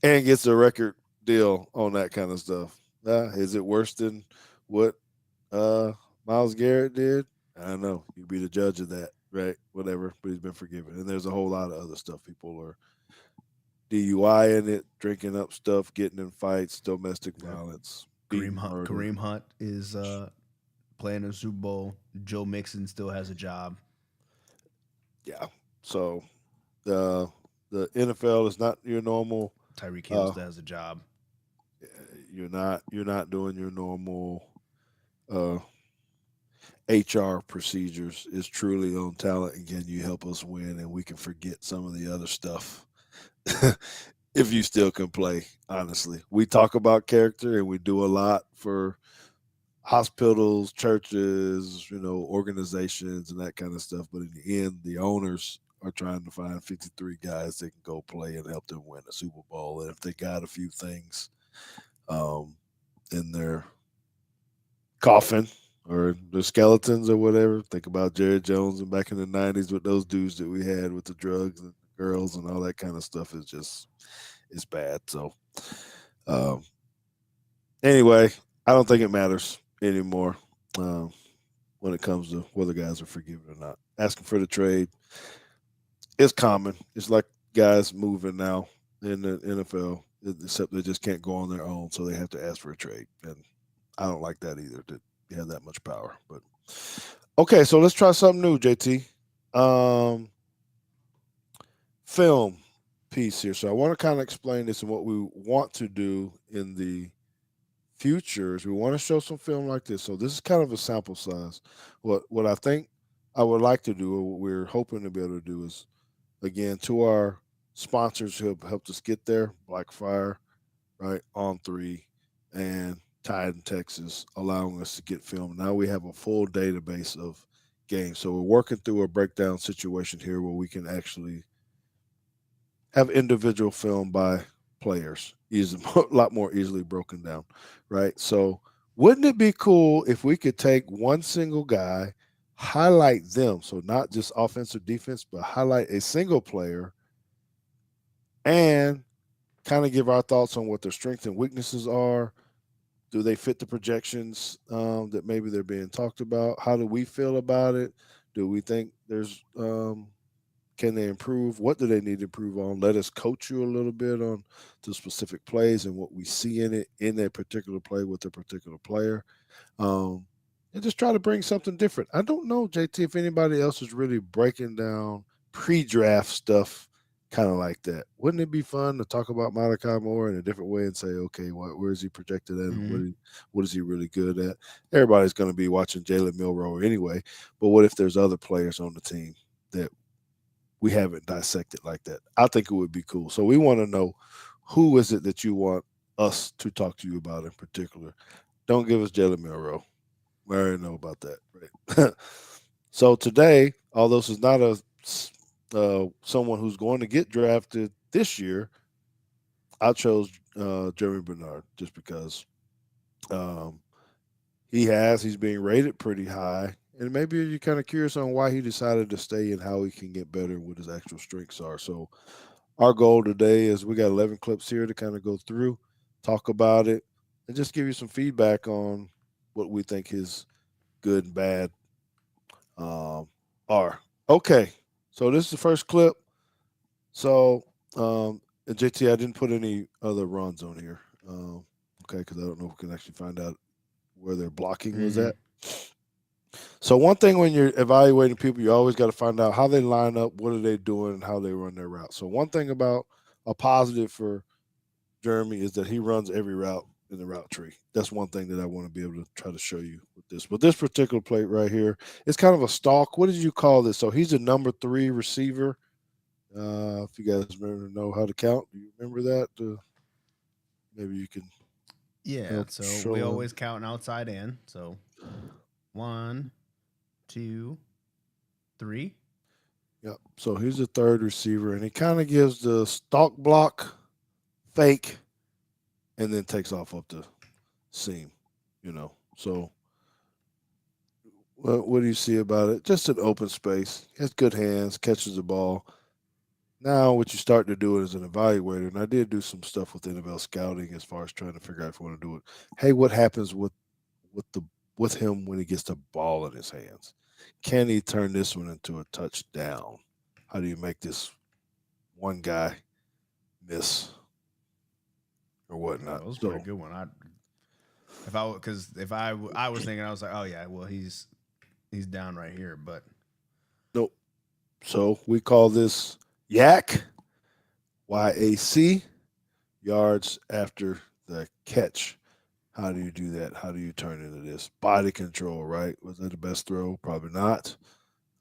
And gets a record deal on that kind of stuff. Is it worse than what Myles Garrett did? I don't know. You be the judge of that, right? Whatever, but he's been forgiven. And there's a whole lot of other stuff. People are DUI in it, drinking up stuff, getting in fights, domestic violence. Kareem Hunt is playing in the Super Bowl. Joe Mixon still has a job. Yeah. So the NFL is not your normal. Tyreek Hill still has a job. You're not doing your normal HR procedures. It's truly on talent. Again, you help us win, and we can forget some of the other stuff. If you still can play, honestly, we talk about character, and we do a lot for hospitals, churches, organizations, and that kind of stuff. But in the end, the owners are trying to find 53 guys that can go play and help them win a Super Bowl. And if they got a few things in their coffin or their skeletons or whatever, think about Jerry Jones and back in the 90s with those dudes that we had with the drugs and the girls and all that kind of stuff it's bad. So anyway, I don't think it matters anymore when it comes to whether guys are forgiven or not. Asking for the trade is common. It's like guys moving now in the NFL, except they just can't go on their own, so they have to ask for a trade. And I don't like that either. That you have that much power. But okay, so let's try something new, JT. Film piece here. So I want to kind of explain this and what we want to do in the future is we want to show some film like this. So this is kind of a sample size. What I think I would like to do, or what we're hoping to be able to do, is again to our sponsors who have helped us get there, Blackfire, right, On Three, and Tide in Texas, allowing us to get film. Now we have a full database of games. So we're working through a breakdown situation here where we can actually have individual film by players, easy, a lot more easily broken down, right? So wouldn't it be cool if we could take one single guy, highlight them, so not just offensive defense, but highlight a single player and kind of give our thoughts on what their strengths and weaknesses are. Do they fit the projections that maybe they're being talked about? How do we feel about it? Do we think there's can they improve? What do they need to improve on? Let us coach you a little bit on the specific plays and what we see in it in that particular play with a particular player. And just try to bring something different. I don't know, JT, if anybody else is really breaking down pre-draft stuff kind of like that. Wouldn't it be fun to talk about Malachi Moore in a different way and say, okay, where is he projected at? Mhm. And what is he really good at? Everybody's going to be watching Jalen Milroe anyway, but what if there's other players on the team that we haven't dissected like that? I think it would be cool. So we want to know, who is it that you want us to talk to you about in particular? Don't give us Jalen Milroe. We already know about that, right? So today, although this is not someone who's going to get drafted this year, I chose Germie Bernard just because um, he's being rated pretty high, and maybe you're kind of curious on why he decided to stay and how he can get better and what his actual strengths are. So our goal today is we got 11 clips here to kind of go through, talk about it, and just give you some feedback on what we think his good and bad are. Okay, so this is the first clip. So, and JT, I didn't put any other runs on here. Okay, because I don't know if we can actually find out where their blocking was Mhm. at. So one thing when you're evaluating people, you always got to find out how they line up, what are they doing, and how they run their route. So one thing about a positive for Jeremy is that he runs every route in the route tree. That's one thing that I want to be able to try to show you with this. But this particular plate right here, it's kind of a stalk. What did you call this? So he's a number 3 receiver. If you guys remember know how to count, do you remember that? Maybe you can Yeah. help So we show him. always count outside in. So 1, 2, 3. Yep. So he's a third receiver, and he kind of gives the stalk block, fake, and then takes off up the seam. So what do you see about it? Just an open space. He has good hands, catches the ball. Now, what you start to do as an evaluator, and I did do some stuff with NFL scouting as far as trying to figure out if you want to do it. Hey, what happens with the with him when he gets the ball in his hands? Can he turn this one into a touchdown? How do you make this one guy miss or That whatnot? was a pretty So good one. I was thinking, I was like, oh yeah, well he's down right here, but nope. So we call this YAC, YAC, yards after the catch. How do you do that? How do you turn into this? Body control, right? Was that the best throw? Probably not.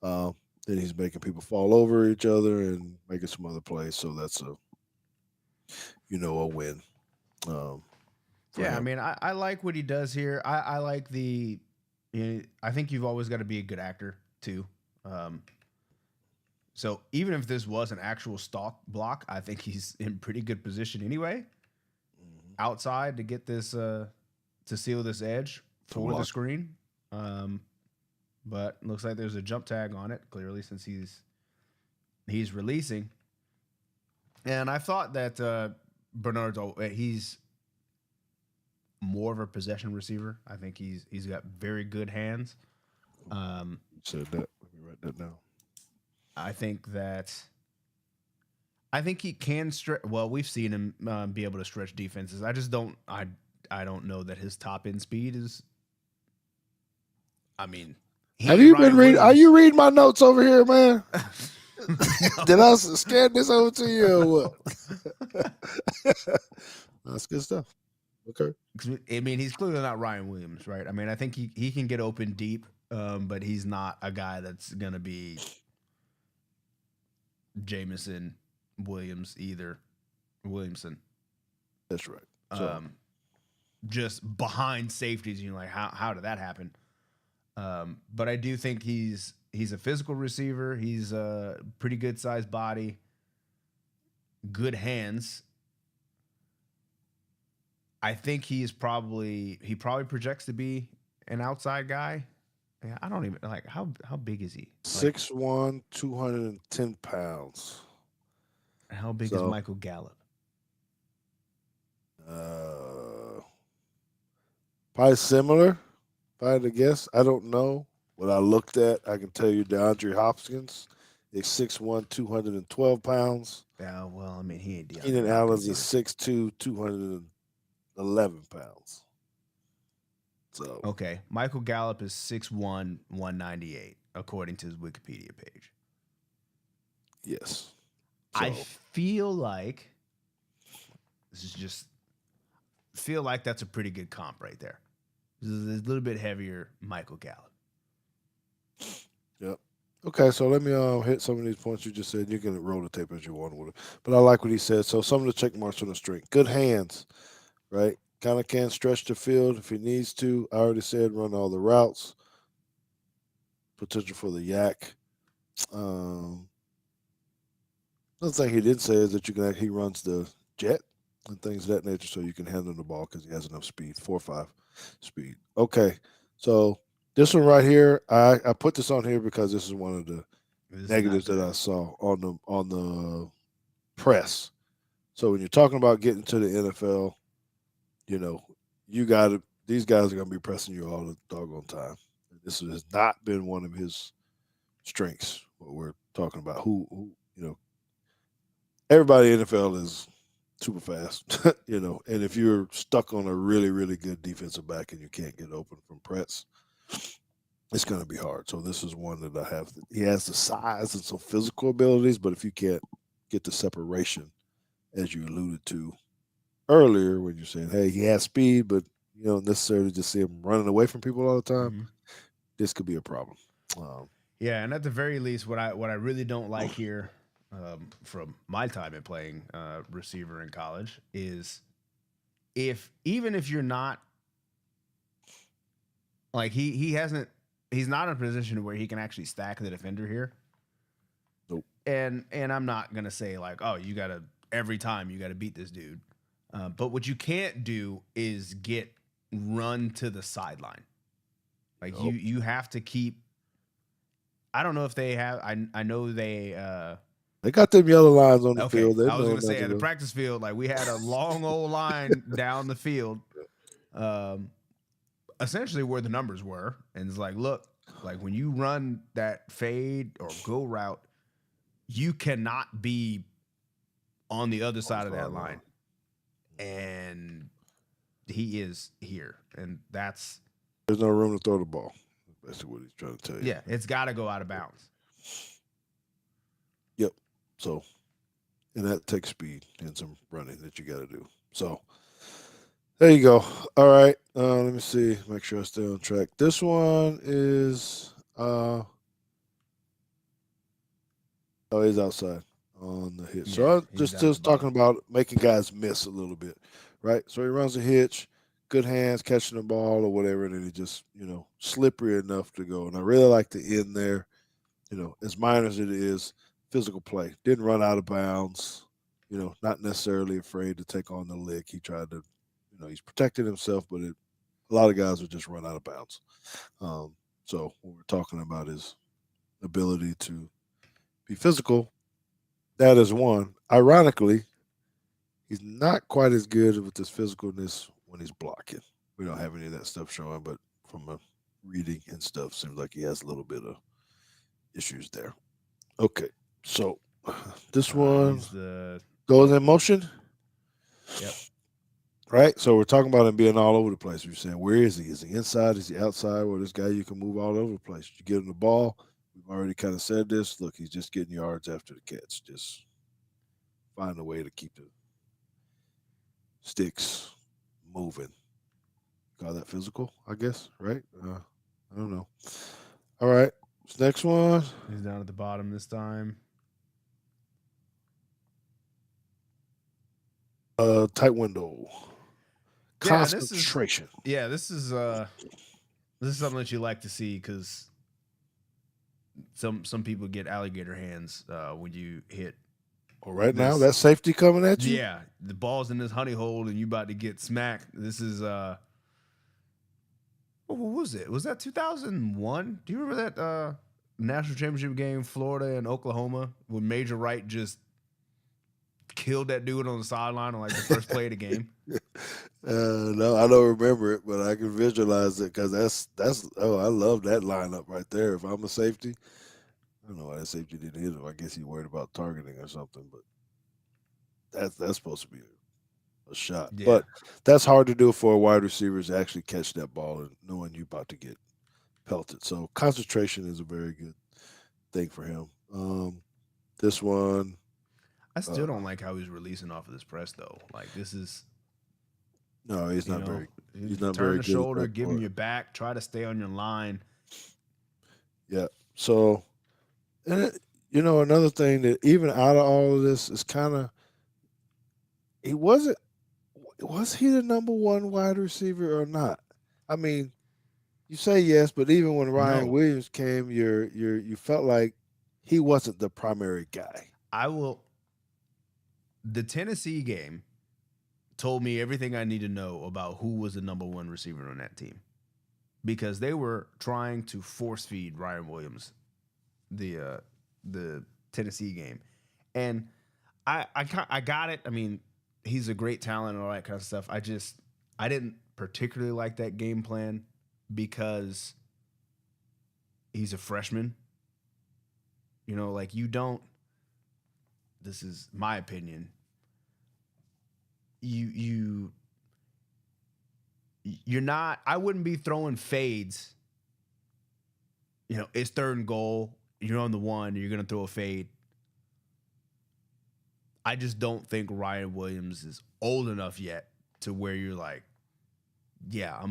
Then he's making people fall over each other and making some other plays. So that's a win for yeah, I him. mean, I like what he does here. I like the. I think you've always got to be a good actor too. Um, so even if this was an actual stalk block, I think he's in pretty good position anyway. Mhm. Outside to get this to seal this edge To for the block. screen. Um, but looks like there's a jump tag on it clearly since he's releasing. And I thought that Bernard's he's more of a possession receiver. I think he's got very good hands. Um, Said that. Let me write that down. I think that I think he can stretch. Well, we've seen him be able to stretch defenses. I just don't. I I don't know that his top end speed is. I mean, have you been reading? Are you reading my notes over here, man? Did I scan this over to you or what? That's good stuff. Okay. I mean, he's clearly not Ryan Williams, right? I mean, I think he can get open deep, but he's not a guy that's gonna be Jamison Williams either. Williamson. That's right. So. Just behind safeties, you're like, how did that happen? But I do think he's a physical receiver. He's a pretty good sized body, good hands. I think he probably projects to be an outside guy. Yeah, I don't even like how big is he? 6'1", 210 pounds. How big is Michael Gallup? Probably similar. If I had to guess, I don't know. What I looked at, I can tell you DeAndre Hopkins is 6'1", 212 pounds. Yeah, well, I mean, he ain't DeAndre Keenan Allen's is 6'2", 211 pounds. So okay, Michael Gallup is 6'1", 198, according to his Wikipedia page. Yes. So, I feel like that's a pretty good comp right there. This is a little bit heavier Michael Gallup. Yep. Okay, so let me hit some of these points you just said. You can roll the tape as you want with it. But I like what he said. So some of the check marks on the strength. Good hands, right? Kind of can stretch the field if he needs to. I already said run all the routes. Potential for the yak. Another thing he did say is that he runs the jet and things of that nature, so you can handle the ball because he has enough speed, 4.5 speed. Okay, so this one right here, I put this on here because this is one of the negatives that I saw on the press. So when you're talking about getting to the NFL, you know, these guys are gonna be pressing you all the doggone time. This has not been one of his strengths. What we're talking about, who everybody in the NFL is super fast, and if you're stuck on a really, really good defensive back and you can't get open from press, it's going to be hard. So this is one that I have. He has the size and some physical abilities, but if you can't get the separation, as you alluded to earlier, when you're saying, hey, he has speed, but you don't necessarily just see him running away from people all the time, this could be a problem. Yeah, and at the very least, what I really don't like here, from my time at playing receiver in college, is even if you're not like he's not in a position where he can actually stack the defender here. Nope. And I'm not gonna say like, oh, every time you gotta beat this dude. But what you can't do is get run to the sideline. Like nope. you have to keep. I don't know if they have. I know they got them yellow lines on the field. I was going to say at the practice field, like we had a long old line down the field, essentially where the numbers were, and it's like, look, like when you run that fade or go route, you cannot be on the other side of that line, and he is here, and there's no room to throw the ball. That's what he's trying to tell you. Yeah, it's got to go out of bounds. Yep. So, and that takes speed and some running that you got to do. So, there you go. All right. Let me see. Make sure I stay on track. This one is he's outside on the hitch. So I'm just talking about making guys miss a little bit, right? So he runs a hitch. Good hands, catching the ball or whatever, and then he just, slippery enough to go. And I really like the end there, as minor as it is, physical play. Didn't run out of bounds, not necessarily afraid to take on the lick. He tried to, he's protected himself, but a lot of guys would just run out of bounds. So what we're talking about is ability to be physical. That is one. Ironically, he's not quite as good with his physicalness when he's blocking. We don't have any of that stuff showing, but from a reading and stuff, seems like he has a little bit of issues there. Okay, so this one goes in motion. Yep. Right? So we're talking about him being all over the place. We're saying, where is he? Is he inside? Is he outside? Well, this guy, you can move all over the place. You get him the ball. We've already kind of said this. Look, he's just getting yards after the catch. Just find a way to keep the sticks moving. Call that physical, I guess, right? I don't know. All right. This next one. He's down at the bottom this time. Tight window. Yeah, Concentration. This is something that you like to see because some people get alligator hands when you hit. Well, right now, that safety coming at you? Yeah, the ball's in this honey hole and you about to get smacked. This is what was it? Was that 2001? Do you remember that national championship game, Florida and Oklahoma, when Major Wright just killed that dude on the sideline on like the first play of the game? No, I don't remember it, but I can visualize it because that's I love that lineup right there. If I'm a safety, I don't know why that safety didn't hit him. I guess he's worried about targeting or something, but that's supposed to be a shot. Yeah. But that's hard to do for a wide receiver to actually catch that ball and knowing you're about to get pelted. So concentration is a very good thing for him. This one, I still don't like how he's releasing off of this press though. Like this is no, he's not very. He's not turn very the good. shoulder, give him your back, try to stay on your line. Yeah. So, and another thing that even out of all of this is kind of, was he the number one wide receiver or not? I mean, you say yes, but even when Ryan No. Williams came, you felt like he wasn't the primary guy. The Tennessee game told me everything I need to know about who was the number one receiver on that team, because they were trying to force feed Ryan Williams the Tennessee game, and I got it. I mean, he's a great talent and all that kind of stuff. I didn't particularly like that game plan because he's a freshman. Like you don't. This is my opinion. You're not. I wouldn't be throwing fades. It's third and goal. You're on the one. You're gonna throw a fade. I just don't think Ryan Williams is old enough yet to where you're like, yeah,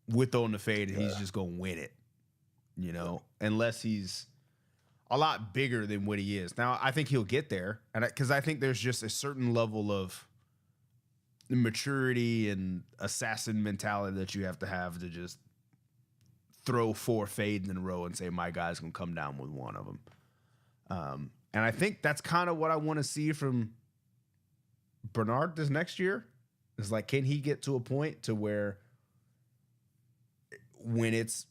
we're throwing the fade and he's just gonna win it. Unless he's a lot bigger than what he is. Now, I think he'll get there, and because I think there's just a certain level of maturity and assassin mentality that you have to just throw 4 fades in a row and say, my guy's going to come down with one of them. And I think that's kind of what I want to see from Bernard this next year. Is like, can he get to a point to where when it's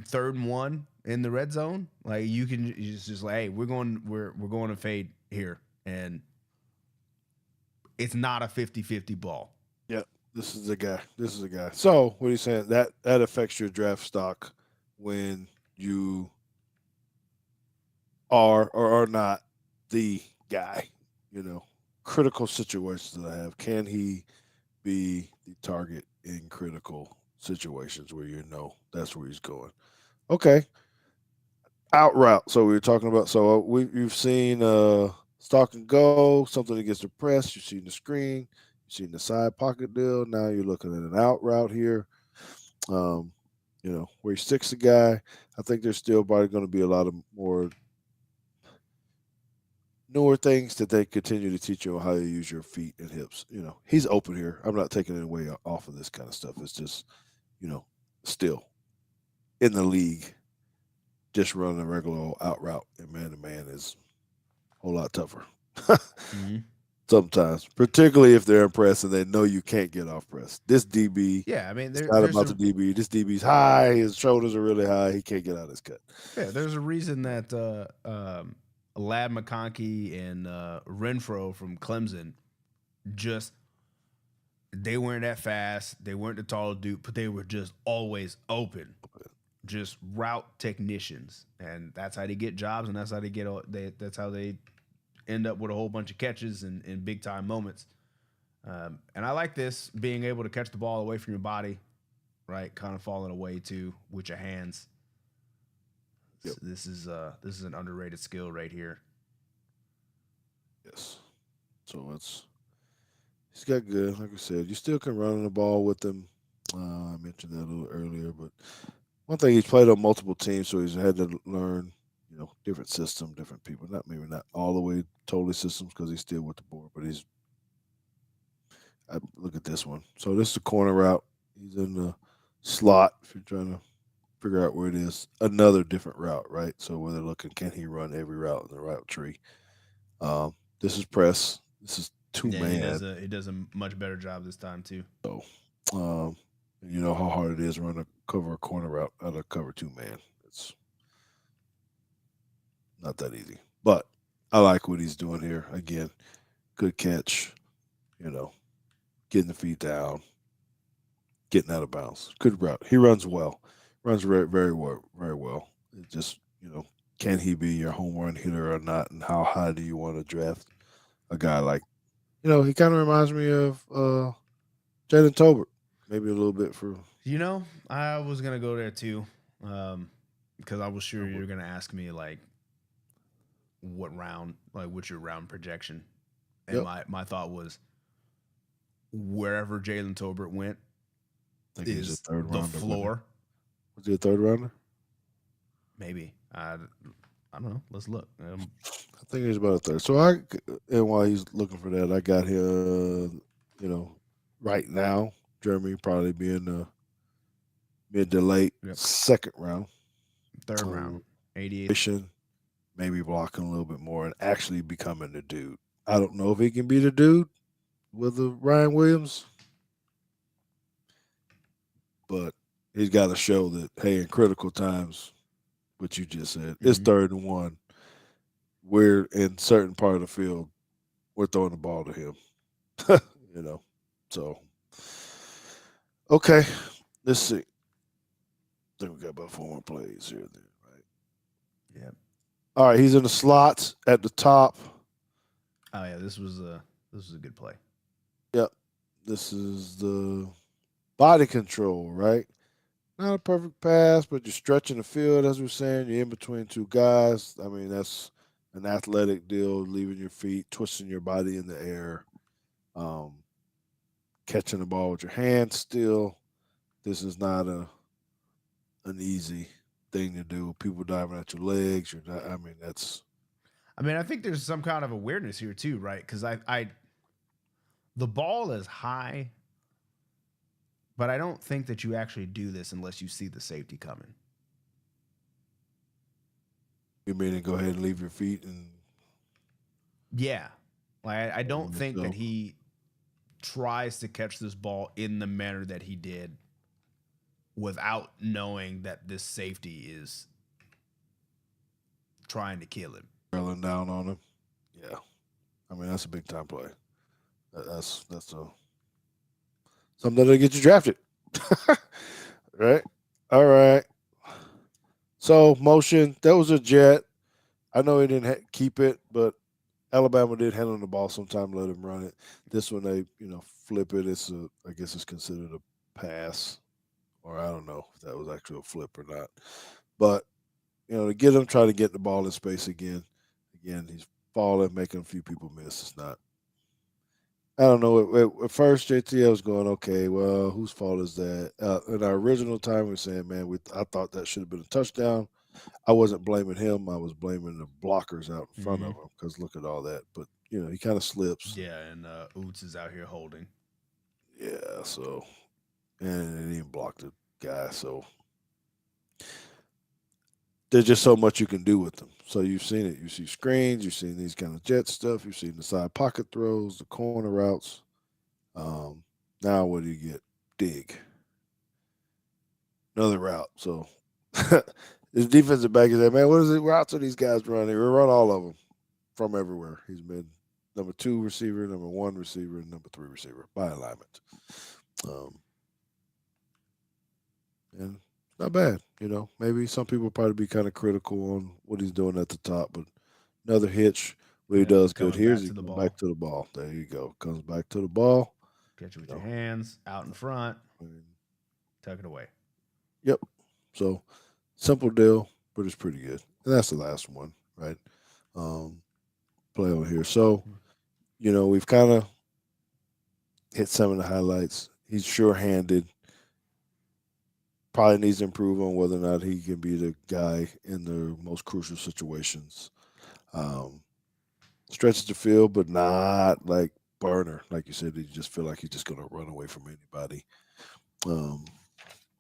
3rd and 1 in the red zone, like you just like, hey, we're going to fade here, and it's not a 50-50 ball. Yep, this is a guy. So what are you saying? That affects your draft stock when you are or are not the guy. Critical situations that I have. Can he be the target in critical situations where that's where he's going? Okay. Out route. So we were talking about. So you've seen stock and go, something that gets the press. You've seen the screen. You've seen the side pocket deal. Now you're looking at an out route here. Where he sticks the guy. I think there's still probably going to be a lot of more newer things that they continue to teach you on how to use your feet and hips. He's open here. I'm not taking it away off of this kind of stuff. It's just, still in the league, just running a regular old out route and man-to-man is a whole lot tougher. Mm-hmm. Sometimes, particularly if they're impressed and they know you can't get off press. This DB, yeah, I mean, it's not about the DB. This DB's high. His shoulders are really high. He can't get out of his cut. Yeah, there's a reason that Lad McConkey and Renfro from Clemson they weren't that fast. They weren't the tall dude, but they were just always open. Just route technicians, and that's how they get jobs, and that's how that's how they end up with a whole bunch of catches in big time moments. And I like this being able to catch the ball away from your body, right? Kind of falling away too with your hands. Yep. This is an underrated skill right here. Yes. So he's got good. Like I said, you still can run the ball with him. I mentioned that a little earlier, but one thing he's played on multiple teams, so he's had to learn, different system, different people. Not all the way totally systems because he's still with the board, but look at this one. So this is the corner route. He's in the slot. If you're trying to figure out where it is, another different route, right? So where they're looking, can he run every route in the route tree? This is press. This is two Yeah, man. he does a much better job this time too. So, you know how hard it is to run a cover a corner route out of cover two man. It's not that easy, but I like what he's doing here. Again, good catch. Getting the feet down, getting out of bounds. Good route. He runs well. Runs very, very well. Very well. It just, can he be your home run hitter or not? And how high do you want to draft a guy like? He kind of reminds me of Jalen Tolbert, maybe a little bit for. I was gonna go there too, because I was sure you were gonna ask me like, what round, like what's your round projection, and my thought was, wherever Jalen Tolbert went I think he's is a third the rounder. floor. Was he a third rounder? Maybe I don't know. Let's look. I think he's about a third. So and while he's looking for that, I got him. Right now, Germie probably being the mid to late second round, third round, 88. Maybe blocking a little bit more and actually becoming the dude. I don't know if he can be the dude with the Ryan Williams, but he's got to show that, hey, in critical times, what you just said, it's 3rd and 1. We're in certain part of the field, we're throwing the ball to him. So okay, let's see. I think we got about 4 more plays here, then, right? Yeah. All right, he's in the slots at the top. Oh yeah, this was a good play. Yep, this is the body control, right? Not a perfect pass, but you're stretching the field, as we're saying. You're in between two guys. I mean, that's an athletic deal, leaving your feet, twisting your body in the air, catching the ball with your hands still. This is not an easy thing to do. People diving at your legs. You're not, I think there's some kind of awareness here too, right? Because the ball is high, but I don't think that you actually do this unless you see the safety coming. You mean to go ahead and leave your feet and? Yeah, like I don't think that he tries to catch this ball in the manner that he did without knowing that this safety is trying to kill him. Drilling down on him. Yeah. That's a big time play. That's something that'll get you drafted. Right? All right. So, motion. That was a jet. I know he didn't keep it, but Alabama did handle the ball sometime, let him run it. This one, they, flip it. I guess it's considered a pass. Or I don't know if that was actually a flip or not. But, to get him, try to get the ball in space again. Again, he's falling, making a few people miss. It's not. I don't know. At first, JT was going, okay, well, whose fault is that? In our original time, we were saying, man, I thought that should have been a touchdown. I wasn't blaming him. I was blaming the blockers out in front of him because look at all that. But, he kind of slips. Yeah, and Oots is out here holding. Yeah, so. And he didn't block the guy, so. There's just so much you can do with them. So you've seen it. You see screens. You've seen these kind of jet stuff. You've seen the side pocket throws, the corner routes. Now what do you get? Dig. Another route. So his defensive back is like, man, what is it? Routes are these guys running? We run all of them from everywhere. He's been number 2 receiver, number 1 receiver, and number 3 receiver by alignment. And not bad, Maybe some people probably be kind of critical on what he's doing at the top, but another hitch What he And then does good coming here back is he to the comes ball. back to the ball. There you go. Comes back to the ball. Catch it with You your know, hands out in front. and- Tuck it away. yep. So simple deal, but it's pretty good. And that's the last one, right? Play on here. So, we've kind of hit some of the highlights. He's sure-handed. Probably needs to improve on whether or not he can be the guy in the most crucial situations. Stretches the field, but not like Byrne. Like you said, you just feel like he's just going to run away from anybody.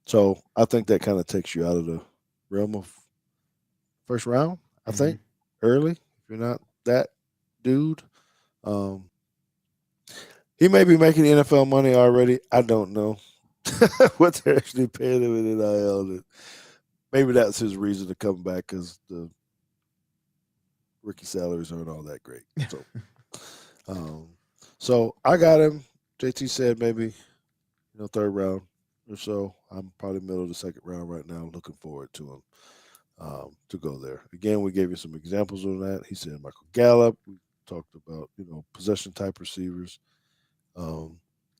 So I think that kind of takes you out of the realm of first round. I think early, if you're not that dude. He may be making NFL money already. I don't know what they're actually paying him in NIL. Maybe that's his reason to come back because the rookie salaries aren't all that great. So I got him. JT said maybe third round or so. I'm probably middle of the second round right now. Looking forward to him to go there. Again, we gave you some examples of that. He said Michael Gallup. We talked about possession type receivers.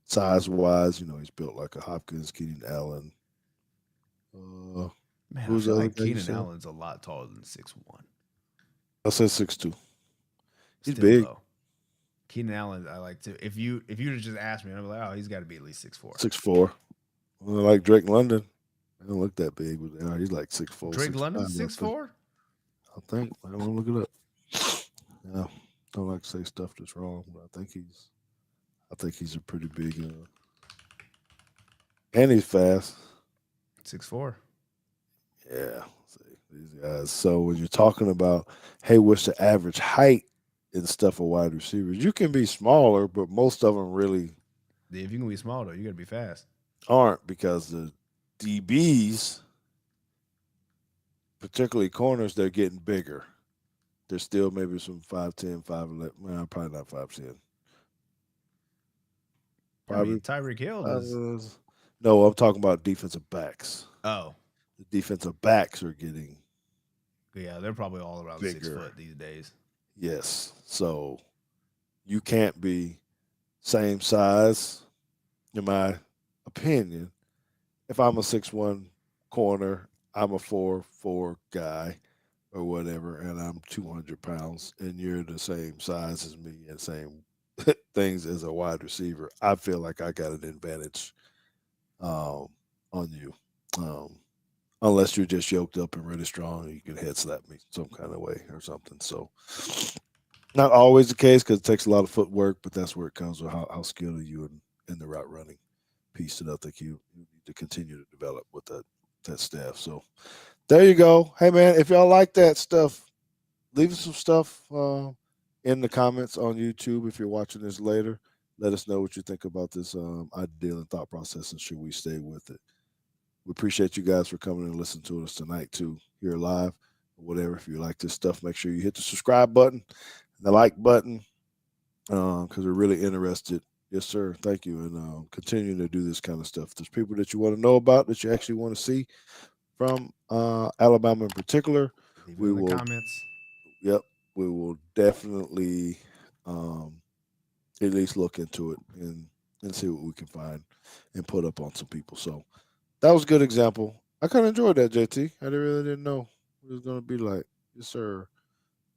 Size wise, he's built like a Hopkins, Keenan Allen. Man, who's I feel the other like guy you Keenan said? Allen's a lot taller than 6'1". I said 6'2". He's Still big. low. Keenan Allen, I like to. If you just asked me, I'd be like, oh, he's got to be at least 6'4". 6'4". Well, like Drake London. I don't look that big, but he's like 6'4". Drake 6'5", London, I think. 6'4". I think. I want to look it up. Yeah, don't like to say stuff that's wrong, but I think he's a pretty big. And he's fast. 6'4". Yeah, see, these guys. So when you're talking about, hey, what's the average height and stuff for wide receivers? You can be smaller, but most of them really If you can be small though, you got to be fast. aren't because the DBs, particularly corners, they're getting bigger. There's still maybe some 5'10", 5'11". Well, probably not 5'10". I mean, Probably Tyreek Hill is. No, I'm talking about defensive backs. Oh, The defensive backs are getting yeah, they're probably all around bigger. 6 foot these days. Yes. So you can't be same size, in my opinion. If I'm a 6'1" corner, I'm a 4'4" guy or whatever, and I'm 200 pounds, and you're the same size as me and same things as a wide receiver, I feel like I got an advantage on you. Unless you're just yoked up and really strong, you can head slap me some kind of way or something. So, not always the case because it takes a lot of footwork, but that's where it comes with how skilled are you in the route running piece that I think you need to continue to develop with that staff. So, there you go. Hey, man, if y'all like that stuff, leave us some stuff in the comments on YouTube if you're watching this later. Let us know what you think about this ideal and thought process, and should we stay with it. We appreciate you guys for coming and listening to us tonight too, here live or whatever. If you like this stuff, make sure you hit the subscribe button, the like button, because we're really interested. Yes, sir. Thank you, and continuing to do this kind of stuff. There's people that you want to know about that you actually want to see from Alabama in particular. Leave it in the comments. Yep, we will definitely at least look into it and see what we can find and put up on some people. So that was a good example. I kind of enjoyed that, JT. I really didn't know what it was going to be like. Yes, sir.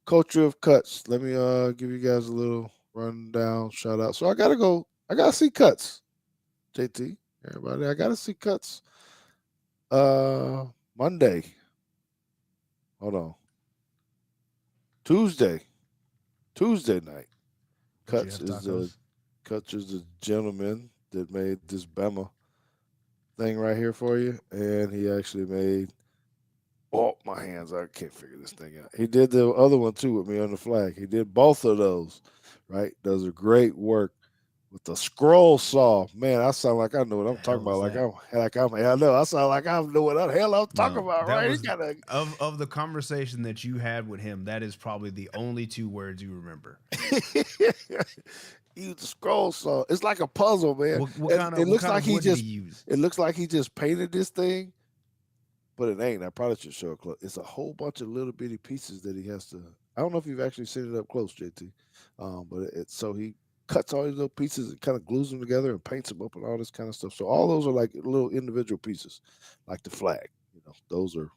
Culture of cuts. Let me give you guys a little rundown, shout out. So I gotta see cuts. JT, everybody, I gotta see cuts. Monday. Hold on. Tuesday night. Cuts is the gentleman that made this Bama thing right here for you, and he actually made. Oh, my hands! I can't figure this thing out. He did the other one too with me on the flag. He did both of those. Right, does a great work with the scroll saw. Man, I sound like I know what I'm talking about. I know. I sound like I know what the hell I'm talking about. Right? Was, of the conversation that you had with him, that is probably the only 2 words you remember. Use the scroll saw. It's like a puzzle, man. It looks like he just painted this thing, but it ain't. I probably should show it close. It's a whole bunch of little bitty pieces that he has to I don't know if you've actually seen it up close, JT, but so he cuts all these little pieces and kind of glues them together and paints them up and all this kind of stuff. So all those are like little individual pieces, like the flag. Those are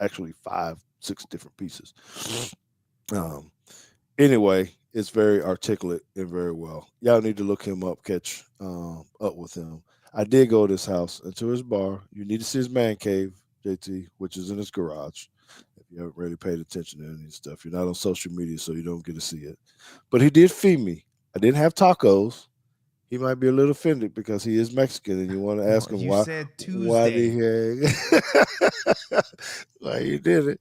actually 5, 6 different pieces. Anyway, it's very articulate and very well. Y'all need to look him up, catch up with him. I did go to his house and to his bar. You need to see his man cave, JT, which is in his garage. If you haven't really paid attention to any of this stuff, you're not on social media, so you don't get to see it. But he did feed me. I didn't have tacos. He might be a little offended because he is Mexican, and you want to ask him you why. said Why Tuesday. Why he did it?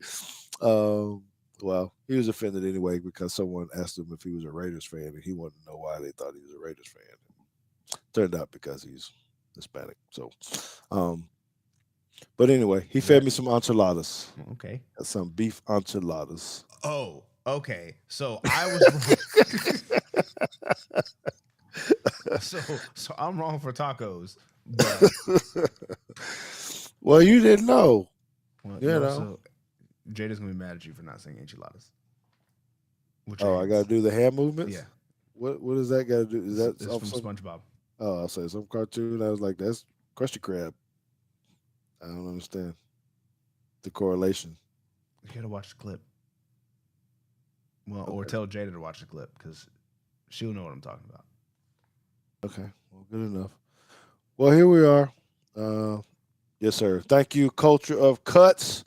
Well, he was offended anyway because someone asked him if he was a Raiders fan, and he wanted to know why they thought he was a Raiders fan. Turned out because he's Hispanic. So, but anyway, he fed me some enchiladas. Okay. Some beef enchiladas. Oh, okay. So I was so I'm wrong for tacos, but well, you didn't know. well, You know. So Jada's gonna be mad at you for not saying enchiladas. I gotta do the hand movements. Yeah. What does that gotta do? Is that it's from SpongeBob? Oh, I'll say some cartoon. I was like, that's Krusty Krab. I don't understand the correlation. You gotta watch the clip. Well, or tell Jada to watch the clip because she'll know what I'm talking about. Okay, well, good enough. Well, here we are. Yes, sir. Thank you, Culture of Cuts.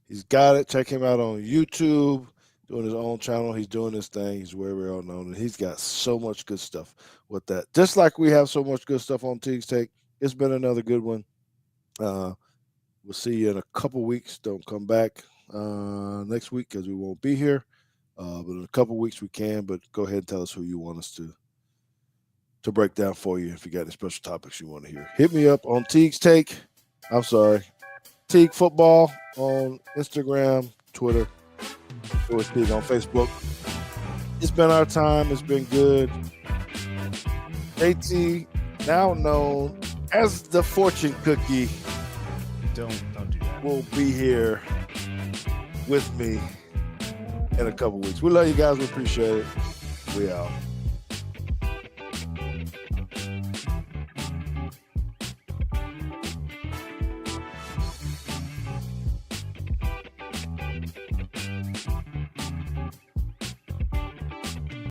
He's got it. Check him out on YouTube, doing his own channel. He's doing his thing. He's very well known, and he's got so much good stuff with that. Just like we have so much good stuff on Teague's Take. It's been another good one. We'll see you in a couple weeks. Don't come back next week because we won't be here. But in a couple weeks we can. But go ahead and tell us who you want us to break down for you if you got any special topics you want to hear. Hit me up on Teague's Take. I'm sorry. Teague Football on Instagram, Twitter, or Teague on Facebook. It's been our time. It's been good. JT, now known as the Fortune Cookie, Don't do that. will be here with me in a couple weeks. We love you guys. We appreciate it. We out.